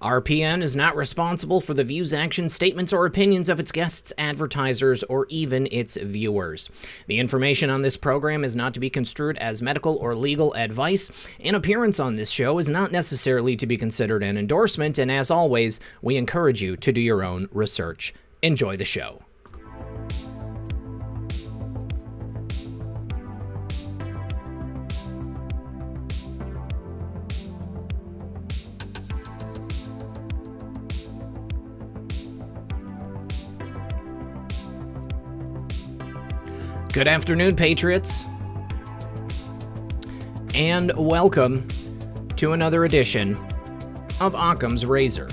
RPN is not responsible for the views, actions, statements, or opinions of its guests, advertisers, or even its viewers. The information on this program is not to be construed as medical or legal advice. An appearance on this show is not necessarily to be considered an endorsement, and as always, we encourage you to do your own research. Enjoy the show. Good afternoon, Patriots, and welcome to another edition of Occam's Razor.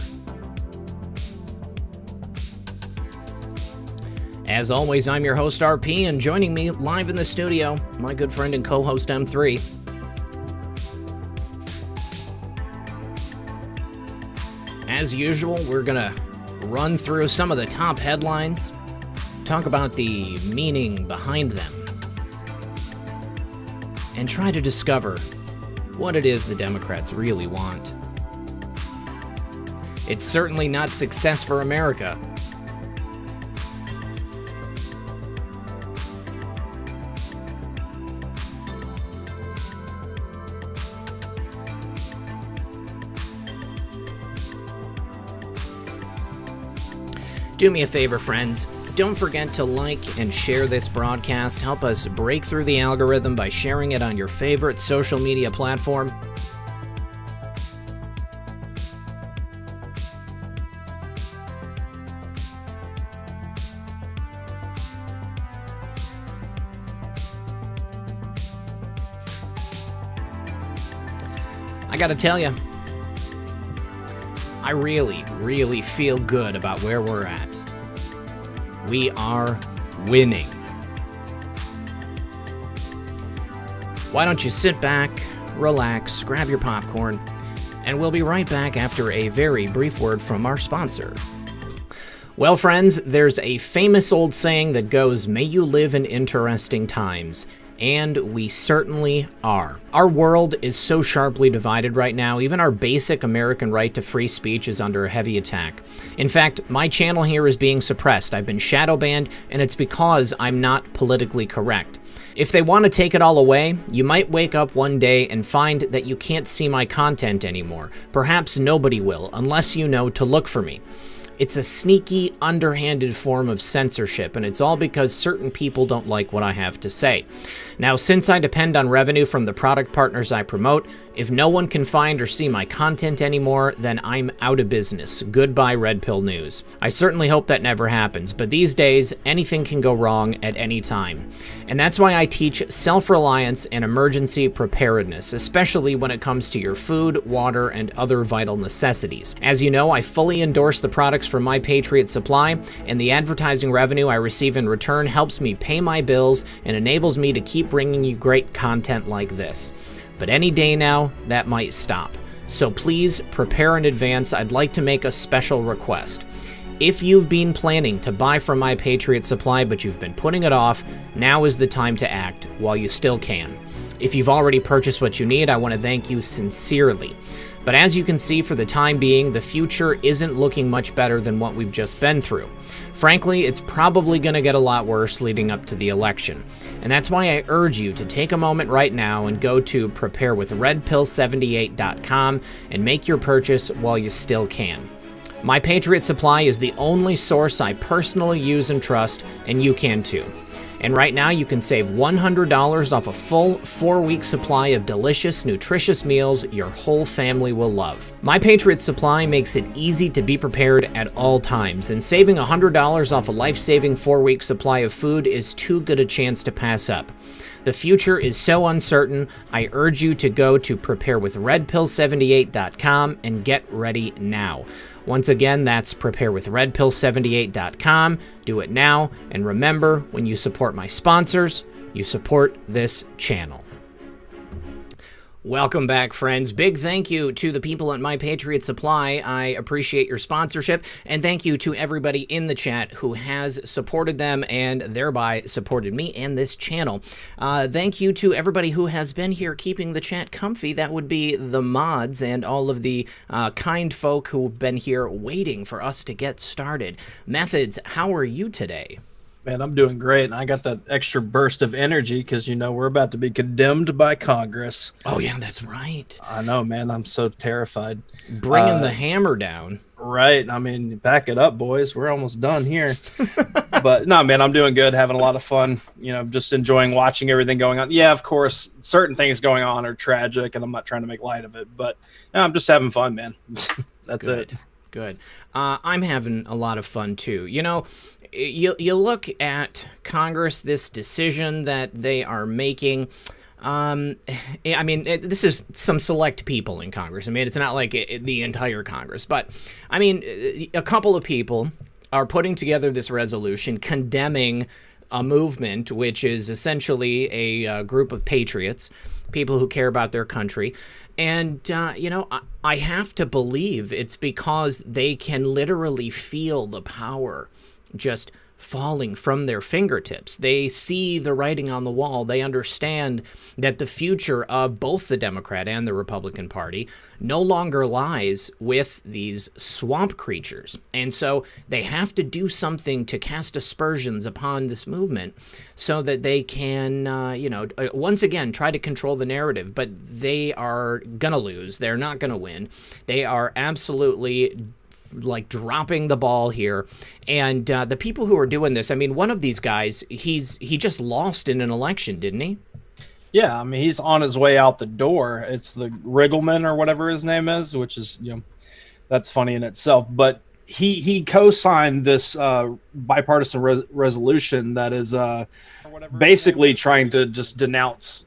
As always, I'm your host, RP, and joining me live in the studio, my good friend and co-host, M3. As usual, we're gonna run through some of the top headlines, talk about the meaning behind them, and try to discover what it is the Democrats really want. It's certainly not success for America. Do me a favor, friends. Don't forget to like and share this broadcast. Help us break through the algorithm by sharing it on your favorite social media platform. I gotta tell you, I really feel good about where we're at. We are winning. Why don't you sit back, relax, grab your popcorn, and we'll be right back after a very brief word from our sponsor. Well, friends, there's a famous old saying that goes, "May you live in interesting times." And we certainly are. Our world is so sharply divided right now, even our basic American right to free speech is under a heavy attack. In fact, my channel here is being suppressed. I've been shadow banned, and it's because I'm not politically correct. If they want to take it all away, you might wake up one day and find that you can't see my content anymore. Perhaps nobody will, unless you know to look for me. It's a sneaky, underhanded form of censorship, and it's all because certain people don't like what I have to say. Now, since I depend on revenue from the product partners I promote, if no one can find or see my content anymore, then I'm out of business. Goodbye, Red Pill News. I certainly hope that never happens, but these days, anything can go wrong at any time. And that's why I teach self-reliance and emergency preparedness, especially when it comes to your food, water, and other vital necessities. As you know, I fully endorse the products from My Patriot Supply, and the advertising revenue I receive in return helps me pay my bills and enables me to keep bringing you great content like this. But any day now, that might stop. So please prepare in advance. I'd like to make a special request. If you've been planning to buy from My Patriot Supply, but you've been putting it off, now is the time to act while you still can. If you've already purchased what you need, I want to thank you sincerely. But as you can see, for the time being, the future isn't looking much better than what we've just been through. Frankly, it's probably going to get a lot worse leading up to the election. And that's why I urge you to take a moment right now and go to preparewithredpill78.com and make your purchase while you still can. My Patriot Supply is the only source I personally use and trust, and you can too. And right now you can save $100 off a full 4-week supply of delicious, nutritious meals your whole family will love. My Patriot Supply makes it easy to be prepared at all times, and saving $100 off a life-saving 4-week supply of food is too good a chance to pass up. The future is so uncertain, I urge you to go to preparewithredpill78.com and get ready now. Once again, that's preparewithredpill78.com. Do it now, and remember, when you support my sponsors, you support this channel. Welcome back, friends. Big thank you to the people at My Patriot Supply. I appreciate your sponsorship, and thank you to everybody in the chat who has supported them and thereby supported me and this channel. Thank you to everybody who has been here keeping the chat comfy. That would be the mods and all of the kind folk who've been here waiting for us to get started. Methods, how are you today? Man, I'm doing great, and I got that extra burst of energy because, we're about to be condemned by Congress. Oh, yeah, that's right. I know, man. I'm so terrified. Bringing the hammer down. Right. I mean, back it up, boys. We're almost done here. But, no, man, I'm doing good, having a lot of fun, just enjoying watching everything going on. Yeah, of course, certain things going on are tragic, and I'm not trying to make light of it. But I'm just having fun, man. That's Good. it. Good. I'm having a lot of fun, too. You look at Congress, this decision that they are making. This is some select people in Congress. I mean, it's not like the entire Congress. But, a couple of people are putting together this resolution condemning a movement, which is essentially a group of patriots, people who care about their country. And, I have to believe it's because they can literally feel the power just falling from their fingertips. They see the writing on the wall. They understand that the future of both the Democrat and the Republican Party no longer lies with these swamp creatures. And so they have to do something to cast aspersions upon this movement so that they can, once again, try to control the narrative. But they are going to lose. They're not going to win. They are absolutely dropping the ball here. And the people who are doing this, one of these guys, he just lost in an election, didn't he? Yeah, he's on his way out the door. It's the Riggleman or whatever his name is, which is, that's funny in itself. But he co-signed this bipartisan resolution that is basically trying to just denounce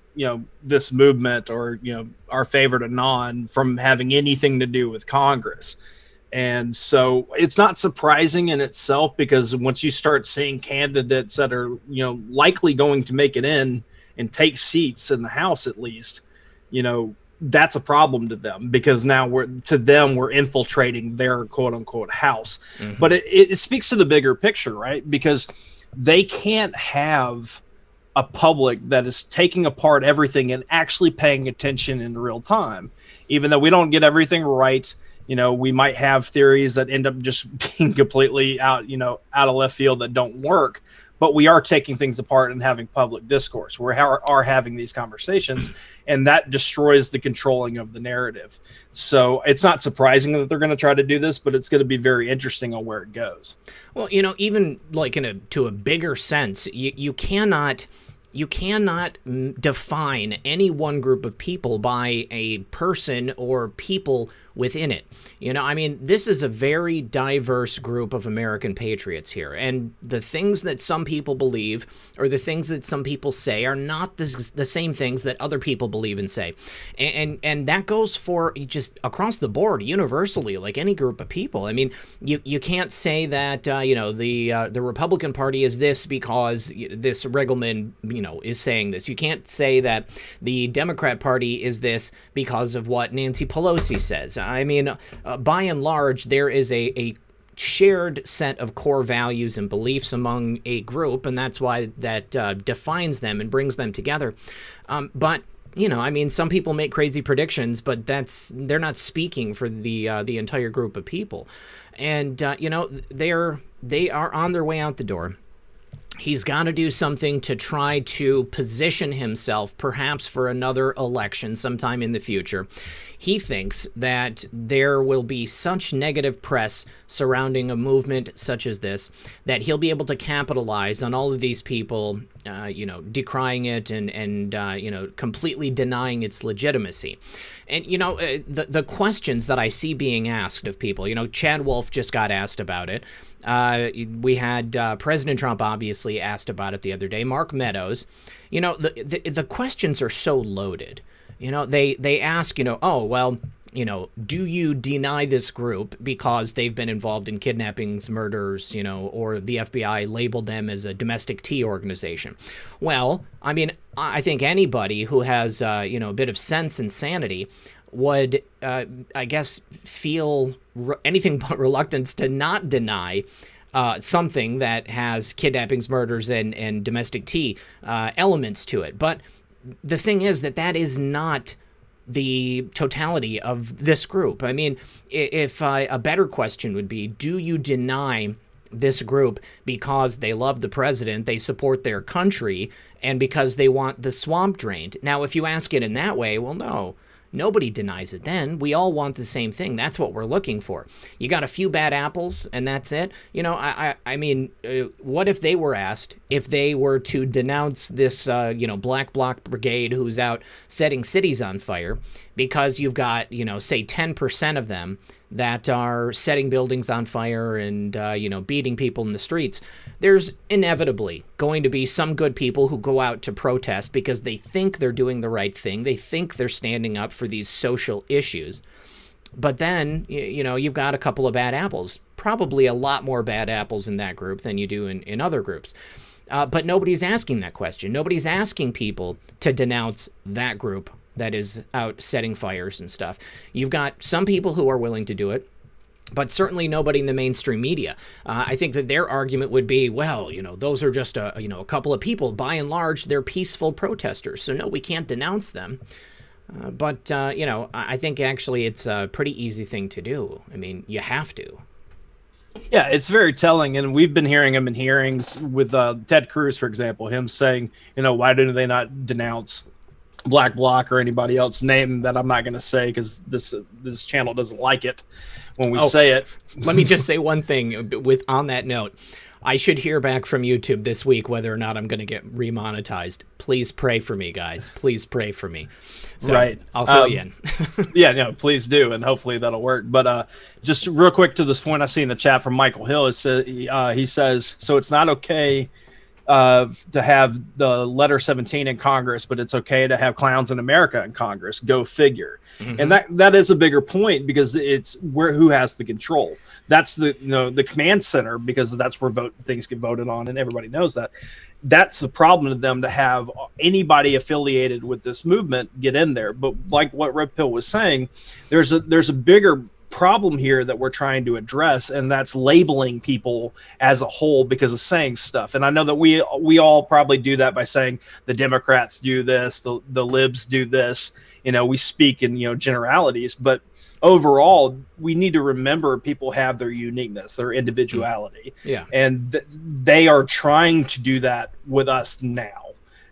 this movement or our favorite anon from having anything to do with Congress. And so it's not surprising in itself, because once you start seeing candidates that are, likely going to make it in and take seats in the House, at least, that's a problem to them, because now we're infiltrating their quote unquote house. Mm-hmm. But it speaks to the bigger picture, right? Because they can't have a public that is taking apart everything and actually paying attention in real time, even though we don't get everything right. We might have theories that end up just being completely out of left field that don't work, but we are taking things apart and having public discourse. We are having these conversations, and that destroys the controlling of the narrative. So it's not surprising that they're going to try to do this, but it's going to be very interesting on where it goes. Well, even to a bigger sense, you cannot define any one group of people by a person or people within it. This is a very diverse group of American patriots here, and the things that some people believe or the things that some people say are not the same things that other people believe and say, and that goes for just across the board, universally, like any group of people. You can't say that the Republican Party is this because this Riggleman is saying this. You can't say that the Democrat Party is this because of what Nancy Pelosi says. By and large, there is a shared set of core values and beliefs among a group, and that's why that defines them and brings them together. But some people make crazy predictions, but they're not speaking for the entire group of people, and they are on their way out the door. He's got to do something to try to position himself, perhaps for another election sometime in the future. He thinks that there will be such negative press surrounding a movement such as this that he'll be able to capitalize on all of these people, decrying it and completely denying its legitimacy. And, the questions that I see being asked of people, Chad Wolf just got asked about it. We had President Trump obviously asked about it the other day. Mark Meadows, the questions are so loaded. They ask, do you deny this group because they've been involved in kidnappings, murders, or the FBI labeled them as a domestic tea organization? Well, I mean, I think anybody who has, a bit of sense and sanity would, I guess, feel anything but reluctance to not deny something that has kidnappings, murders, and domestic tea elements to it. But the thing is that is not the totality of this group. I mean, if a better question would be, do you deny this group because they love the president, they support their country, and because they want the swamp drained? Now, if you ask it in that way, well, no. Nobody denies it then. We all want the same thing. That's what we're looking for. You got a few bad apples, and that's it. I mean, what if they were asked if they were to denounce this, Black Bloc Brigade who's out setting cities on fire because you've got, say 10% of them that are setting buildings on fire and, beating people in the streets. There's inevitably going to be some good people who go out to protest because they think they're doing the right thing. They think they're standing up for these social issues. But then, you've got a couple of bad apples, probably a lot more bad apples in that group than you do in other groups. But nobody's asking that question. Nobody's asking people to denounce that group that is out setting fires and stuff. You've got some people who are willing to do it, but certainly nobody in the mainstream media. I think that their argument would be, well, those are just a couple of people. By and large, they're peaceful protesters. So no, we can't denounce them. But I think actually it's a pretty easy thing to do. I mean, you have to. Yeah, it's very telling, and we've been hearing him in hearings with Ted Cruz, for example, him saying, why do they not denounce Black Bloc or anybody else name that I'm not going to say because this channel doesn't like it when we say it. Let me just say one thing on that note. I should hear back from YouTube this week whether or not I'm going to get remonetized. Please pray for me, guys. Please pray for me. So right. I'll fill you in. Yeah, no, please do, and hopefully that'll work. But just real quick to this point I see in the chat from Michael Hill, he says, so it's not okay to have the letter 17 in Congress, but it's okay to have clowns in America in Congress. Go figure. Mm-hmm. And that is a bigger point because it's who has the control. That's the command center, because that's where things get voted on, and everybody knows that. That's the problem to them, to have anybody affiliated with this movement get in there. But like what Red Pill was saying, there's a bigger problem here that we're trying to address, and that's labeling people as a whole because of saying stuff. And I know that we all probably do that by saying the Democrats do this, the libs do this, we speak in generalities, but overall we need to remember people have their uniqueness, their individuality. Yeah. And they are trying to do that with us now.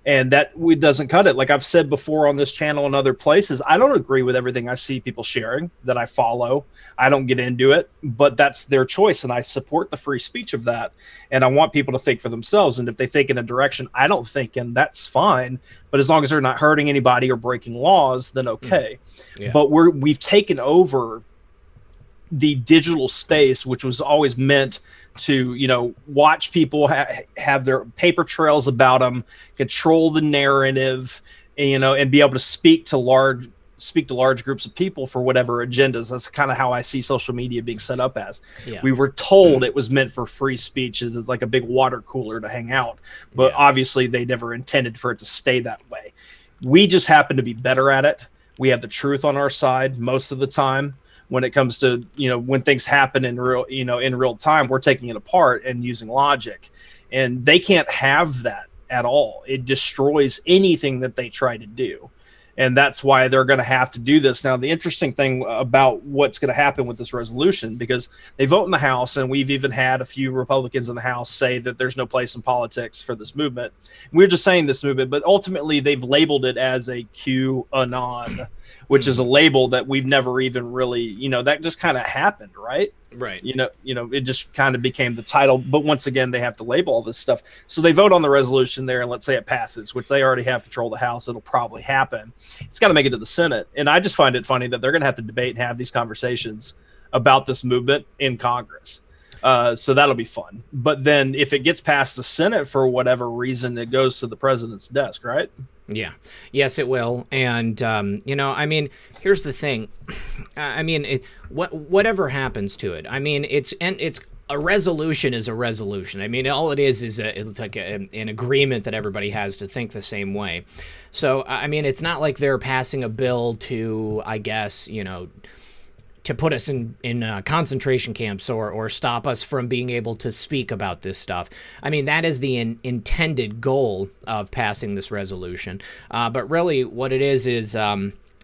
And that doesn't cut it. Like I've said before on this channel and other places, I don't agree with everything I see people sharing that I follow. I don't get into it, but that's their choice, and I support the free speech of that. And I want people to think for themselves. And if they think in a direction I don't think in, that's fine. But as long as they're not hurting anybody or breaking laws, then okay. Yeah. But we've taken over the digital space, which was always meant to, watch people have their paper trails about them, control the narrative, and be able to speak to large groups of people for whatever agendas. That's kind of how I see social media being set up as. Yeah. We were told it was meant for free speech, as like a big water cooler to hang out, but obviously they never intended for it to stay that way. We just happen to be better at it. We have the truth on our side most of the time. When it comes to, when things happen in real time, we're taking it apart and using logic, and they can't have that at all. It destroys anything that they try to do. And that's why they're going to have to do this. Now, the interesting thing about what's going to happen with this resolution, because they vote in the House, and we've even had a few Republicans in the House say that there's no place in politics for this movement. We're just saying this movement, but ultimately they've labeled it as a QAnon, which is a label that we've never even really, that just kind of happened, right? Right. It just kind of became the title. But once again, they have to label all this stuff. So they vote on the resolution there, and let's say it passes, which they already have control of the House. It'll probably happen. It's got to make it to the Senate. And I just find it funny that they're going to have to debate and have these conversations about this movement in Congress. So that'll be fun. But then if it gets past the Senate for whatever reason, it goes to the president's desk, right? Yeah. Yes, it will. And, here's the thing. I mean, whatever happens to it. I mean, it's a resolution is a resolution. I mean, all it is like an agreement that everybody has to think the same way. So, I mean, it's not like they're passing a bill to, I guess, to put us in concentration camps or stop us from being able to speak about this stuff. I mean, that is the intended goal of passing this resolution. But really what it is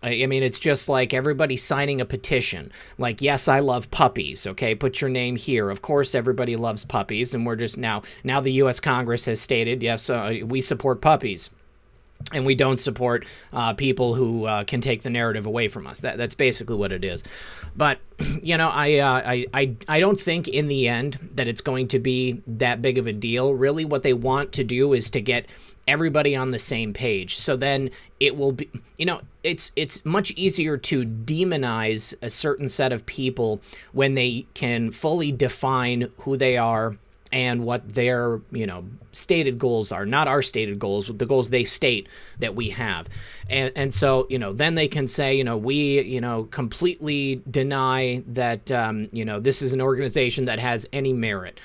I mean, it's just like everybody signing a petition. Like, yes, I love puppies. Okay, put your name here. Of course, everybody loves puppies. And we're just now the U.S. Congress has stated, yes, we support puppies. And we don't support people who can take the narrative away from us. That's basically what it is. But I don't think in the end that it's going to be that big of a deal. Really, what they want to do is to get everybody on the same page. So then it will be, it's much easier to demonize a certain set of people when they can fully define who they are and what their, stated goals are, not our stated goals, but the goals they state that we have. And so, then they can say, we, completely deny that, this is an organization that has any merit.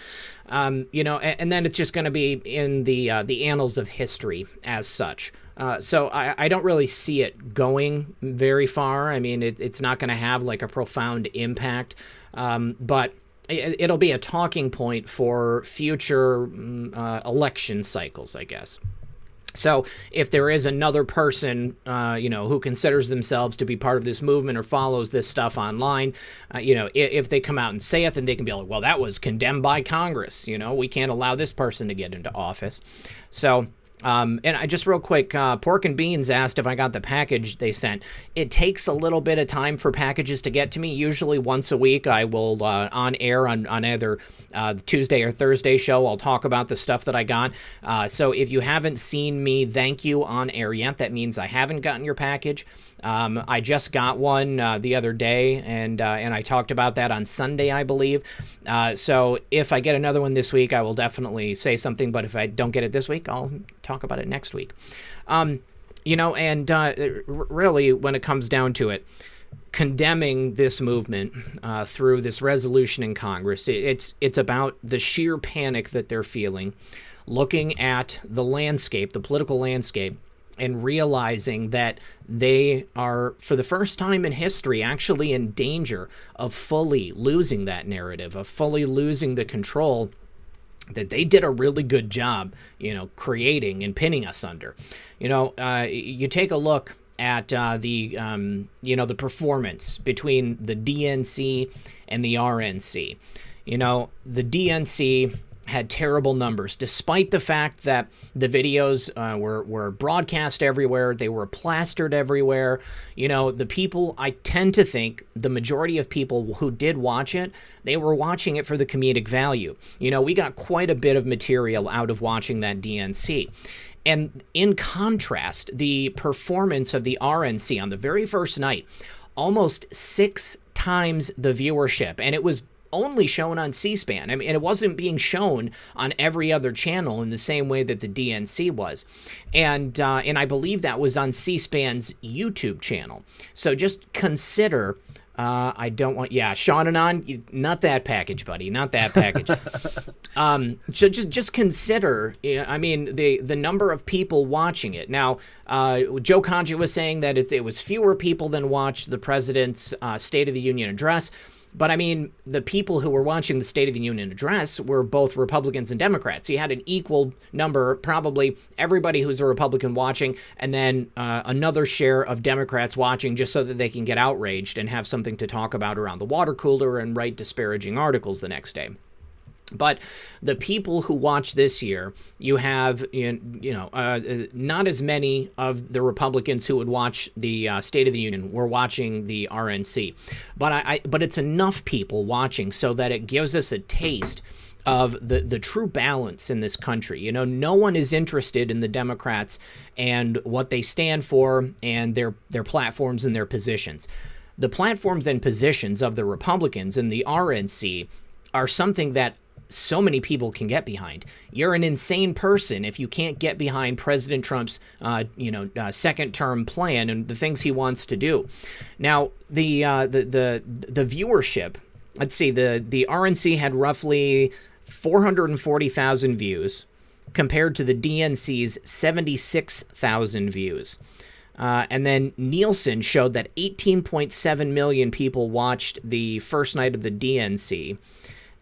And then it's just going to be in the annals of history as such. So I don't really see it going very far. I mean, it's not going to have like a profound impact, but it'll be a talking point for future election cycles, I guess. So if there is another person, who considers themselves to be part of this movement or follows this stuff online, if they come out and say it, then they can be like, well, that was condemned by Congress. We can't allow this person to get into office. So, and I just real quick, Pork and Beans asked if I got the package they sent. It takes a little bit of time for packages to get to me. Usually once a week, I will on air on either Tuesday or Thursday show, I'll talk about the stuff that I got. So if you haven't seen me thank you on air yet, that means I haven't gotten your package. I just got one the other day, and I talked about that on Sunday, I believe. So if I get another one this week, I will definitely say something. But if I don't get it this week, I'll talk about it next week. Really, when it comes down to it, condemning this movement through this resolution in Congress, it's about the sheer panic that they're feeling, looking at the landscape, the political landscape, and realizing that they are, for the first time in history, actually in danger of fully losing that narrative, of fully losing the control that they did a really good job, creating and pinning us under. You take a look at the performance between the DNC and the RNC. The DNC had terrible numbers, despite the fact that the videos were broadcast everywhere. They were plastered everywhere. The people, I tend to think the majority of people who did watch it, they were watching it for the comedic value. We got quite a bit of material out of watching that DNC. And in contrast, the performance of the RNC on the very first night, almost 6 times the viewership. And it was only shown on C-SPAN. I mean, it wasn't being shown on every other channel in the same way that the DNC was. And I believe that was on C-SPAN's YouTube channel. So just consider, Sean and On, not that package, buddy, not that package. So just consider, the number of people watching it. Now, Joe Concha was saying that it was fewer people than watched the president's State of the Union address. But the people who were watching the State of the Union address were both Republicans and Democrats. He had an equal number, probably everybody who's a Republican watching, and then another share of Democrats watching just so that they can get outraged and have something to talk about around the water cooler and write disparaging articles the next day. But the people who watch this year, you have, not as many of the Republicans who would watch the State of the Union were watching the RNC. But it's enough people watching so that it gives us a taste of the true balance in this country. No one is interested in the Democrats and what they stand for and their platforms and their positions. The platforms and positions of the Republicans and the RNC are something that so many people can get behind. You're an insane person if you can't get behind President Trump's, second-term plan and the things he wants to do. Now, the viewership. Let's see. The RNC had roughly 440,000 views, compared to the DNC's 76,000 views. And then Nielsen showed that 18.7 million people watched the first night of the DNC.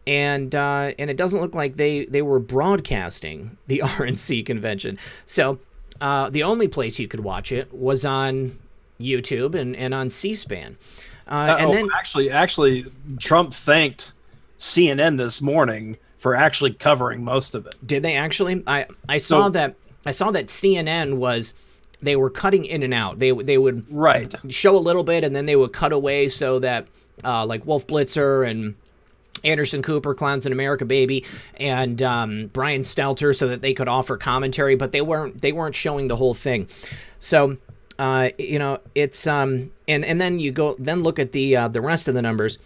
And it doesn't look like they were broadcasting the RNC convention. So the only place you could watch it was on YouTube and on C-SPAN. Actually, Trump thanked CNN this morning for actually covering most of it. Did they actually? I saw that CNN they were cutting in and out. They would show a little bit and then they would cut away so that like Wolf Blitzer and Anderson Cooper, Clowns in America Baby, and Brian Stelter, so that they could offer commentary, but they weren't showing the whole thing. So it's and then you look at the rest of the numbers.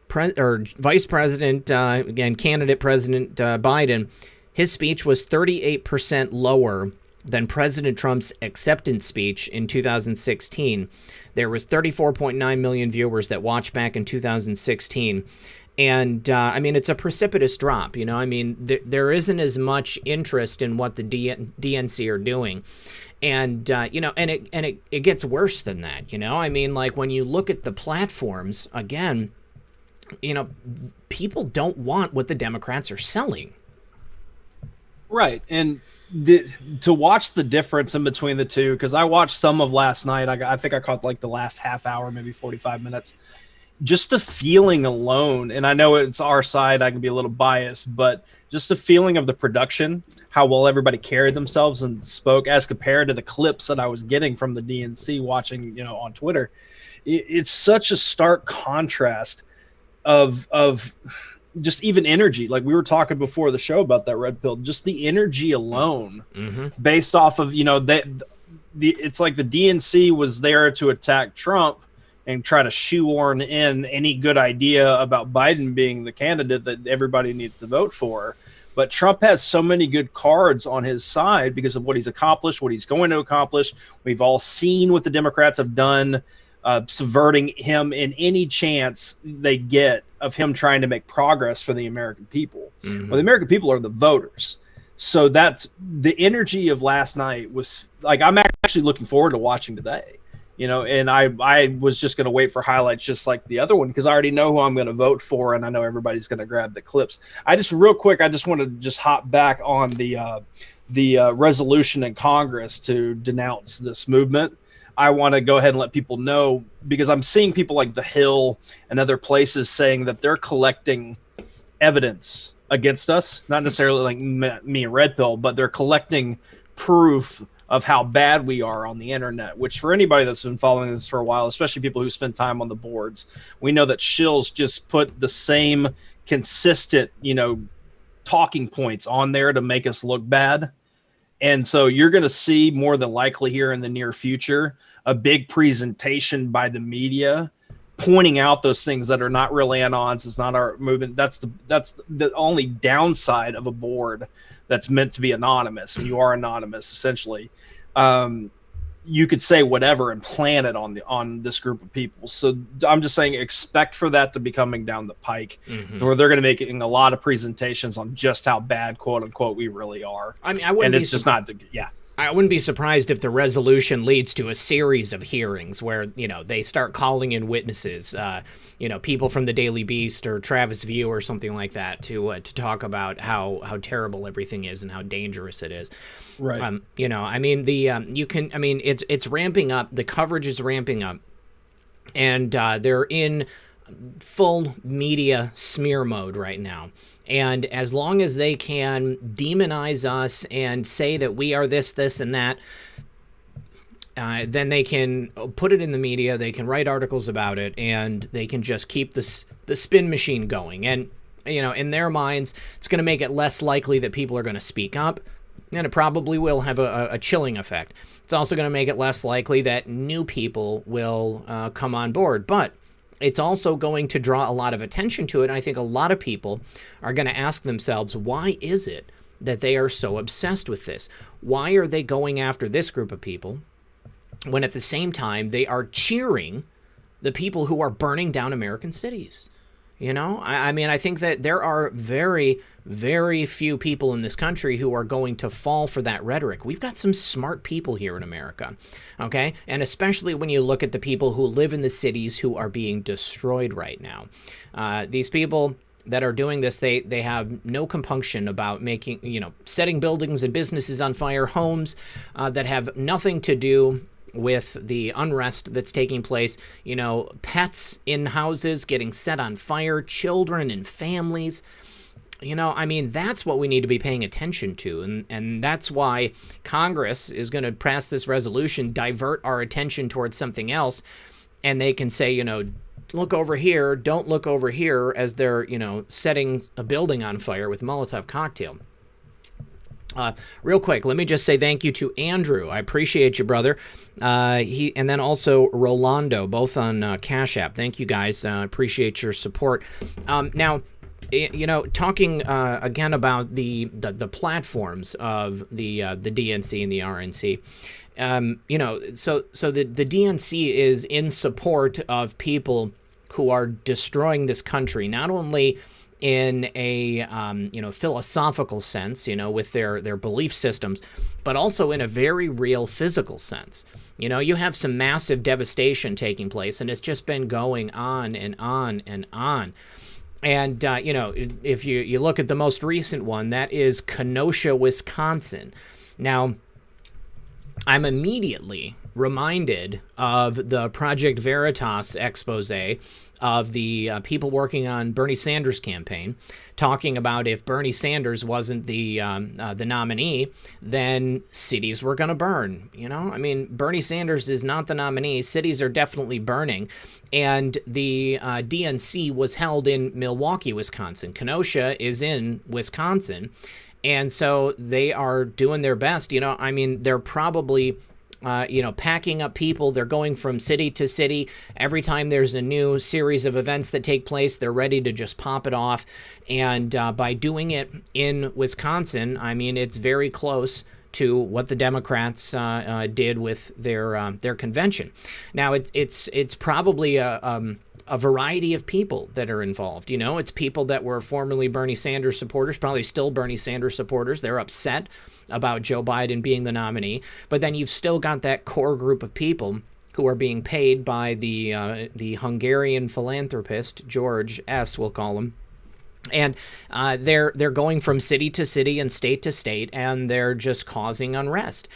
Vice President, candidate President Biden, his speech was 38% lower than President Trump's acceptance speech in 2016. There was 34.9 million viewers that watched back in 2016. And, it's a precipitous drop. There isn't as much interest in what the DNC are doing. And, it gets worse than that, like when you look at the platforms, again, people don't want what the Democrats are selling. Right. And to watch the difference in between the two, because I watched some of last night. I think I caught like the last half hour, maybe 45 minutes. Just the feeling alone, and I know it's our side, I can be a little biased, but just the feeling of the production, how well everybody carried themselves and spoke as compared to the clips that I was getting from the DNC watching, on Twitter. It's such a stark contrast of just even energy. Like we were talking before the show about that red pill, just the energy alone based off of, it's like the DNC was there to attack Trump and try to shoehorn in any good idea about Biden being the candidate that everybody needs to vote for. But Trump has so many good cards on his side because of what he's accomplished, what he's going to accomplish. We've all seen what the Democrats have done, subverting him in any chance they get of him trying to make progress for the American people. Well, the American people are the voters. So that's the energy of last night was like, I'm actually looking forward to watching today. And I was just going to wait for highlights just like the other one because I already know who I'm going to vote for, and I know everybody's going to grab the clips. I just want to just hop back on the resolution in Congress to denounce this movement. I want to go ahead and let people know, because I'm seeing people like The Hill and other places saying that they're collecting evidence against us, not necessarily like me and Red Pill, but they're collecting proof of how bad we are on the internet, which for anybody that's been following this for a while, especially people who spend time on the boards, we know that shills just put the same consistent, talking points on there to make us look bad. And so you're going to see more than likely here in the near future, a big presentation by the media pointing out those things that are not really anons. It's not our movement. That's the only downside of a board that's meant to be anonymous, and you are anonymous essentially. You could say whatever and plan it on this group of people. So I'm just saying, expect for that to be coming down the pike, where they're going to be making a lot of presentations on just how bad, quote unquote, we really are. I wouldn't. And it's just not I wouldn't be surprised if the resolution leads to a series of hearings where, they start calling in witnesses, people from the Daily Beast or Travis View or something like that to talk about how terrible everything is and how dangerous it is. Right. It's ramping up. The coverage is ramping up, and they're in full media smear mode right now. And as long as they can demonize us and say that we are this, and that, then they can put it in the media, they can write articles about it, and they can just keep the spin machine going. And, in their minds, it's going to make it less likely that people are going to speak up, and it probably will have a chilling effect. It's also going to make it less likely that new people will come on board. But it's also going to draw a lot of attention to it. And I think a lot of people are going to ask themselves, why is it that they are so obsessed with this? Why are they going after this group of people when at the same time they are cheering the people who are burning down American cities? You know, I mean, I think that there are very, very few people in this country who are going to fall for that rhetoric. We've got some smart people here in America, okay? And especially when you look at the people who live in the cities who are being destroyed right now. These people that are doing this, they have no compunction about making, you know, setting buildings and businesses on fire, homes that have nothing to do with the unrest that's taking place, you know, pets in houses getting set on fire, children and families. You know, I mean, that's what we need to be paying attention to. And that's why Congress is going to pass this resolution, divert our attention towards something else. And they can say, you know, look over here, don't look over here, as they're, you know, setting a building on fire with Molotov cocktail. Real quick, let me just say thank you to Andrew. I appreciate you, brother. And then also Rolando, both on Cash App. Thank you, guys. Appreciate your support. Now, you know, talking again about the platforms of the DNC and the RNC. You know, so the DNC is in support of people who are destroying this country, not only in a you know, philosophical sense, you know, with their belief systems, but also in a very real physical sense. You know, you have some massive devastation taking place, and it's just been going on and on and on. And you know, if you look at the most recent one, that is Kenosha, Wisconsin. Now, I'm immediately reminded of the Project Veritas expose of the people working on Bernie Sanders' campaign, talking about if Bernie Sanders wasn't the nominee, then cities were going to burn. You know, I mean, Bernie Sanders is not the nominee. Cities are definitely burning. And the DNC was held in Milwaukee, Wisconsin. Kenosha is in Wisconsin. And so they are doing their best. You know, I mean, they're probably you know, packing up people. They're going from city to city. Every time there's a new series of events that take place, they're ready to just pop it off. And by doing it in Wisconsin, I mean, it's very close to what the Democrats did with their convention. Now, it's probably a variety of people that are involved. You know, it's people that were formerly Bernie Sanders supporters, probably still Bernie Sanders supporters. They're upset about Joe Biden being the nominee. But then you've still got that core group of people who are being paid by the Hungarian philanthropist, George S., we'll call him. And they're going from city to city and state to state, and they're just causing unrest.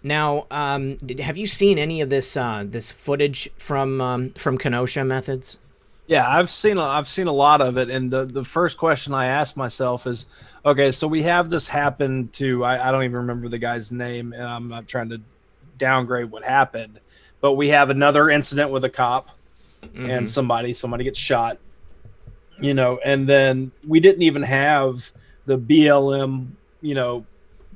Now, have you seen any of this footage from Kenosha, Methods? Yeah, I've seen a lot of it, and the first question I asked myself is, okay, so we have this happen to I don't even remember the guy's name, and I'm not trying to downgrade what happened, but we have another incident with a cop and somebody gets shot, you know, and then we didn't even have the BLM, you know,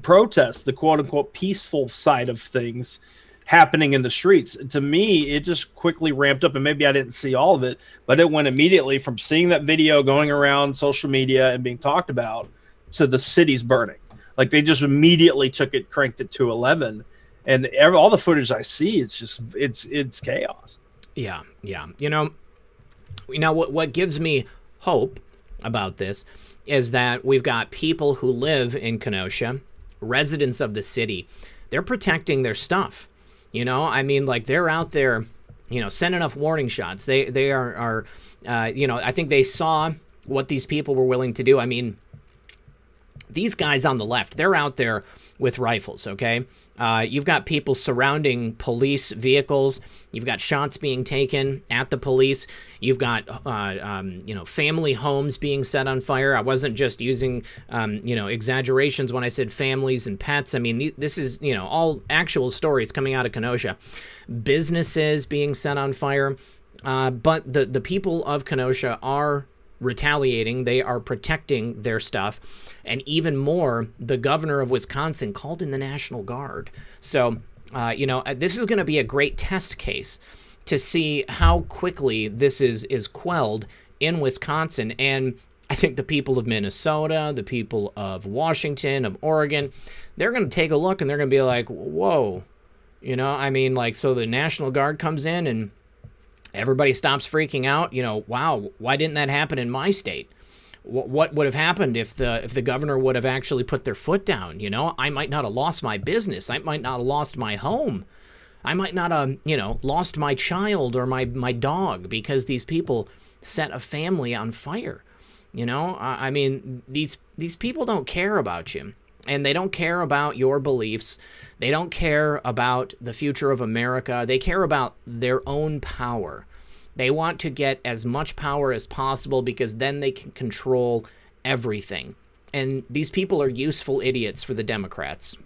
protest, the quote unquote peaceful side of things happening in the streets. To me, it just quickly ramped up, and maybe I didn't see all of it, but it went immediately from seeing that video going around social media and being talked about to the cities burning. Like, they just immediately cranked it to 11, and all the footage I see, it's just it's chaos. Yeah. You know what gives me hope about this is that we've got people who live in Kenosha, residents of the city. They're protecting their stuff. You know, I mean, like, they're out there, you know, sending off warning shots. They are you know, I think they saw what these people were willing to do. I mean, these guys on the left, they're out there with rifles, okay? You've got people surrounding police vehicles. You've got shots being taken at the police. You've got, you know, family homes being set on fire. I wasn't just using, you know, exaggerations when I said families and pets. I mean, this is, you know, all actual stories coming out of Kenosha. Businesses being set on fire. But the people of Kenosha are retaliating. They are protecting their stuff. And even more, the governor of Wisconsin called in the National Guard. So, you know, this is going to be a great test case to see how quickly this is quelled in Wisconsin. And I think the people of Minnesota, the people of Washington, of Oregon, they're going to take a look and they're going to be like, whoa, you know, I mean, like, so the National Guard comes in and everybody stops freaking out. You know, wow, why didn't that happen in my state? What would have happened if the governor would have actually put their foot down? You know, I might not have lost my business. I might not have lost my home. I might not have, you know, lost my child or my dog because these people set a family on fire. You know, I mean, these people don't care about you, and they don't care about your beliefs. They don't care about the future of America. They care about their own power. They want to get as much power as possible because then they can control everything. And these people are useful idiots for the Democrats.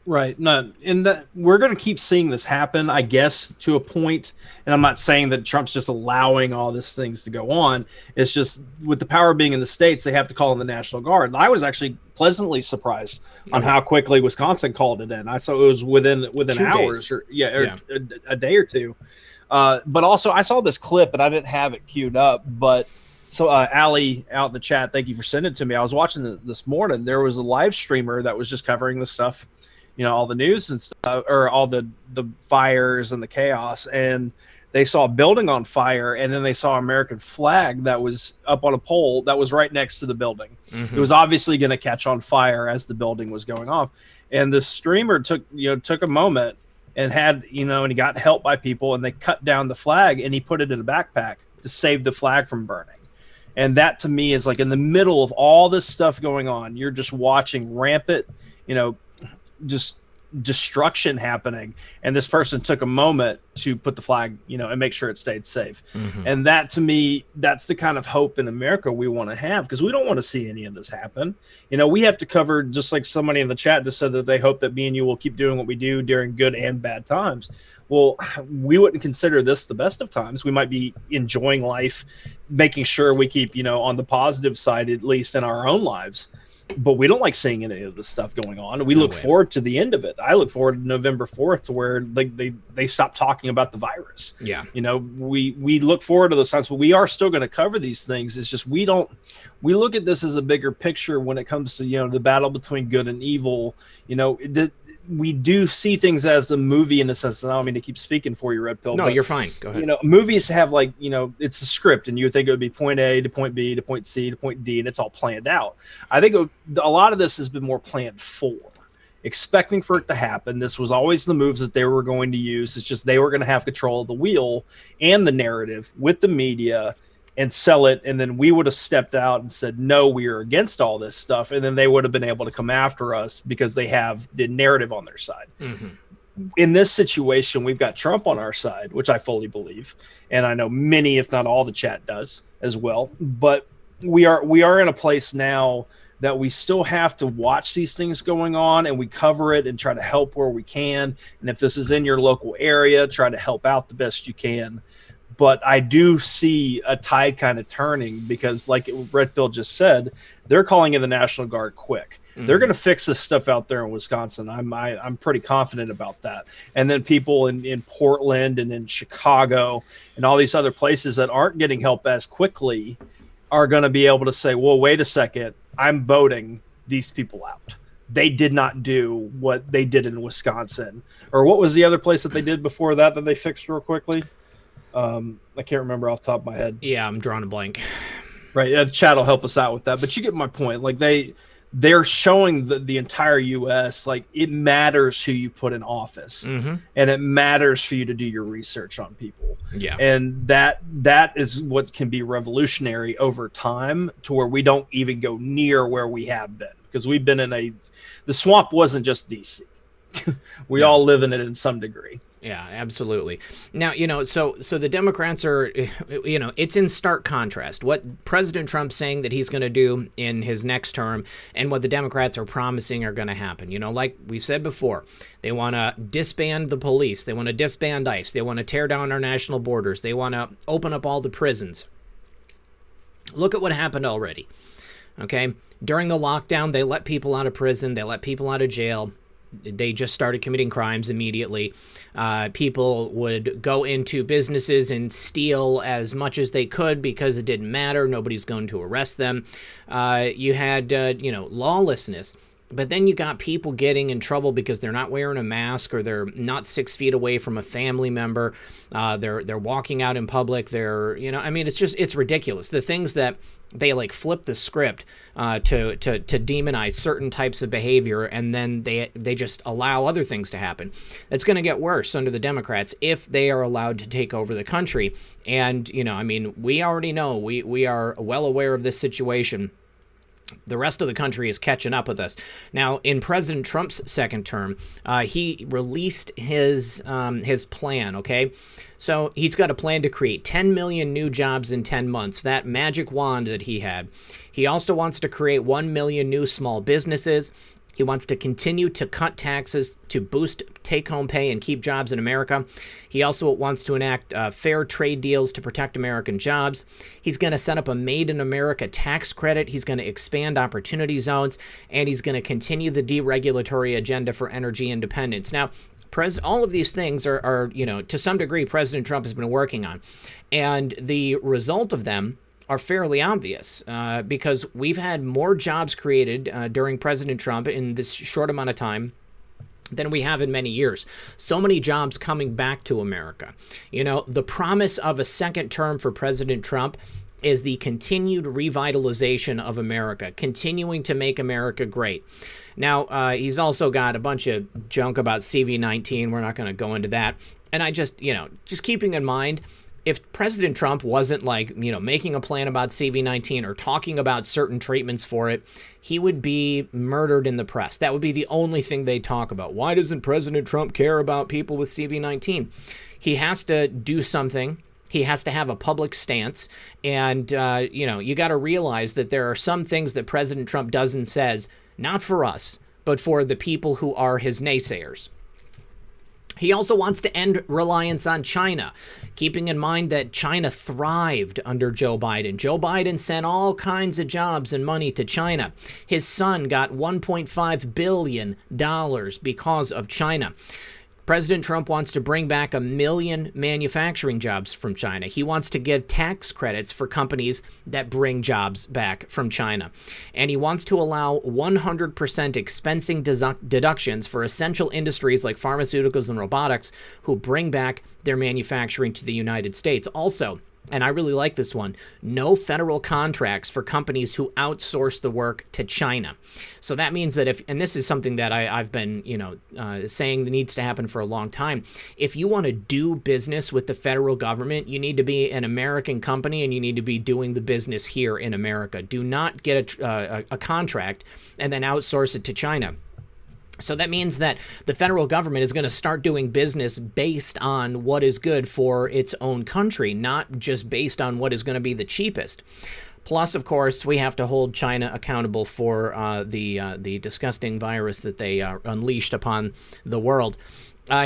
Right. No, and that we're going to keep seeing this happen, I guess, to a point. And I'm not saying that Trump's just allowing all these things to go on. It's just with the power being in the states, they have to call in the National Guard. And I was actually pleasantly surprised on how quickly Wisconsin called it in. I saw it was within 2 hours, days. or a day or two. But also, I saw this clip, and I didn't have it queued up, but. So, Allie out in the chat, thank you for sending it to me. I was watching this morning. There was a live streamer that was just covering the stuff, you know, all the news and stuff, or all the fires and the chaos. And they saw a building on fire, and then they saw an American flag that was up on a pole that was right next to the building. Mm-hmm. It was obviously going to catch on fire as the building was going off. And the streamer took a moment and and he got help by people, and they cut down the flag, and he put it in a backpack to save the flag from burning. And that, to me, is like in the middle of all this stuff going on, you're just watching rampant, just destruction happening. And this person took a moment to put the flag, and make sure it stayed safe. Mm-hmm. And that, to me, that's the kind of hope in America we want to have, because we don't want to see any of this happen. We have to cover, just like somebody in the chat just said that they hope that me and you will keep doing what we do during good and bad times. Well, we wouldn't consider this the best of times. We might be enjoying life, making sure we keep, on the positive side, at least in our own lives. But we don't like seeing any of this stuff going on. We look forward to the end of it. I look forward to November 4th, to where they stop talking about the virus. Yeah. We look forward to those times, but we are still going to cover these things. It's just we look at this as a bigger picture when it comes to, the battle between good and evil. We do see things as a movie in a sense. And I don't mean to keep speaking for you, Red Pill. No, you're fine. Go ahead. Movies have it's a script, and you would think it would be point A to point B to point C to point D, and it's all planned out. I think a lot of this has been more planned for, expecting for it to happen. This was always the moves that they were going to use. It's just they were going to have control of the wheel and the narrative with the media and sell it, and then we would have stepped out and said, no, we are against all this stuff, and then they would have been able to come after us because they have the narrative on their side. Mm-hmm. In this situation, we've got Trump on our side, which I fully believe, and I know many, if not all, the chat does as well. But we are in a place now that we still have to watch these things going on, and we cover it and try to help where we can. And if this is in your local area, try to help out the best you can. But I do see a tide kind of turning, because like Red Pill just said, they're calling in the National Guard quick. Mm-hmm. They're going to fix this stuff out there in Wisconsin. I'm pretty confident about that. And then people in Portland and in Chicago and all these other places that aren't getting help as quickly are going to be able to say, well, wait a second, I'm voting these people out. They did not do what they did in Wisconsin. Or what was the other place that they did before that they fixed real quickly? I can't remember off the top of my head. Yeah, I'm drawing a blank. Right, the chat will help us out with that. But you get my point. Like they're showing the entire U.S. like it matters who you put in office, mm-hmm. and it matters for you to do your research on people. Yeah, and that is what can be revolutionary over time, to where we don't even go near where we have been, because we've been the swamp wasn't just DC. We all live in it in some degree. Yeah, absolutely. Now, so the Democrats are, it's in stark contrast. What President Trump's saying that he's going to do in his next term and what the Democrats are promising are going to happen. Like we said before, they want to disband the police. They want to disband ICE. They want to tear down our national borders. They want to open up all the prisons. Look at what happened already. Okay? During the lockdown, they let people out of prison. They let people out of jail. they just started committing crimes immediately. People would go into businesses and steal as much as they could because it didn't matter. Nobody's going to arrest them. You had, lawlessness. But then you got people getting in trouble because they're not wearing a mask, or they're not 6 feet away from a family member. They're walking out in public. It's ridiculous. The things that they flip the script to demonize certain types of behavior, and then they just allow other things to happen. It's going to get worse under the Democrats if they are allowed to take over the country. And, we already know, we are well aware of this situation. The rest of the country is catching up with us. Now, in President Trump's second term, he released his plan, okay? So he's got a plan to create 10 million new jobs in 10 months, that magic wand that he had. He also wants to create 1 million new small businesses. He wants to continue to cut taxes to boost take-home pay and keep jobs in America. He also wants to enact fair trade deals to protect American jobs. He's going to set up a Made in America tax credit. He's going to expand opportunity zones, and he's going to continue the deregulatory agenda for energy independence. Now, all of these things are, to some degree, President Trump has been working on. And the result of them are fairly obvious because we've had more jobs created during President Trump in this short amount of time than we have in many years. So many jobs coming back to America. The promise of a second term for President Trump is the continued revitalization of America, continuing to make America great. Now, he's also got a bunch of junk about CV-19. We're not going to go into that. And I just keeping in mind, if President Trump wasn't making a plan about CV-19 or talking about certain treatments for it, he would be murdered in the press. That would be the only thing they talk about. Why doesn't President Trump care about people with CV-19? He has to do something. He has to have a public stance. And, you got to realize that there are some things that President Trump does and says, not for us, but for the people who are his naysayers. He also wants to end reliance on China, keeping in mind that China thrived under Joe Biden. Joe Biden sent all kinds of jobs and money to China. His son got $1.5 billion because of China. President Trump wants to bring back 1 million manufacturing jobs from China. He wants to give tax credits for companies that bring jobs back from China. And he wants to allow 100% expensing deductions for essential industries like pharmaceuticals and robotics who bring back their manufacturing to the United States. Also, and I really like this one, no federal contracts for companies who outsource the work to China. So that means that and this is something that I've been, saying that needs to happen for a long time. If you want to do business with the federal government, you need to be an American company and you need to be doing the business here in America. Do not get a contract and then outsource it to China. So that means that the federal government is going to start doing business based on what is good for its own country, not just based on what is going to be the cheapest. Plus, of course, we have to hold China accountable for the disgusting virus that they unleashed upon the world.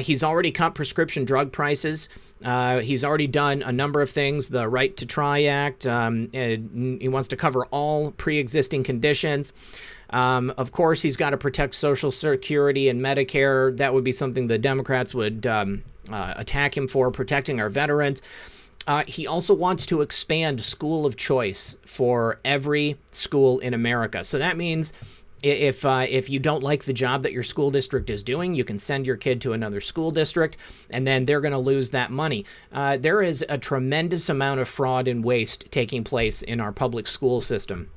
He's already cut prescription drug prices. He's already done a number of things, the Right to Try Act. He wants to cover all pre-existing conditions. Of course, he's got to protect Social Security and Medicare. That would be something the Democrats would attack him for, protecting our veterans. He also wants to expand school of choice for every school in America. So that means if you don't like the job that your school district is doing, you can send your kid to another school district, and then they're going to lose that money. There is a tremendous amount of fraud and waste taking place in our public school system.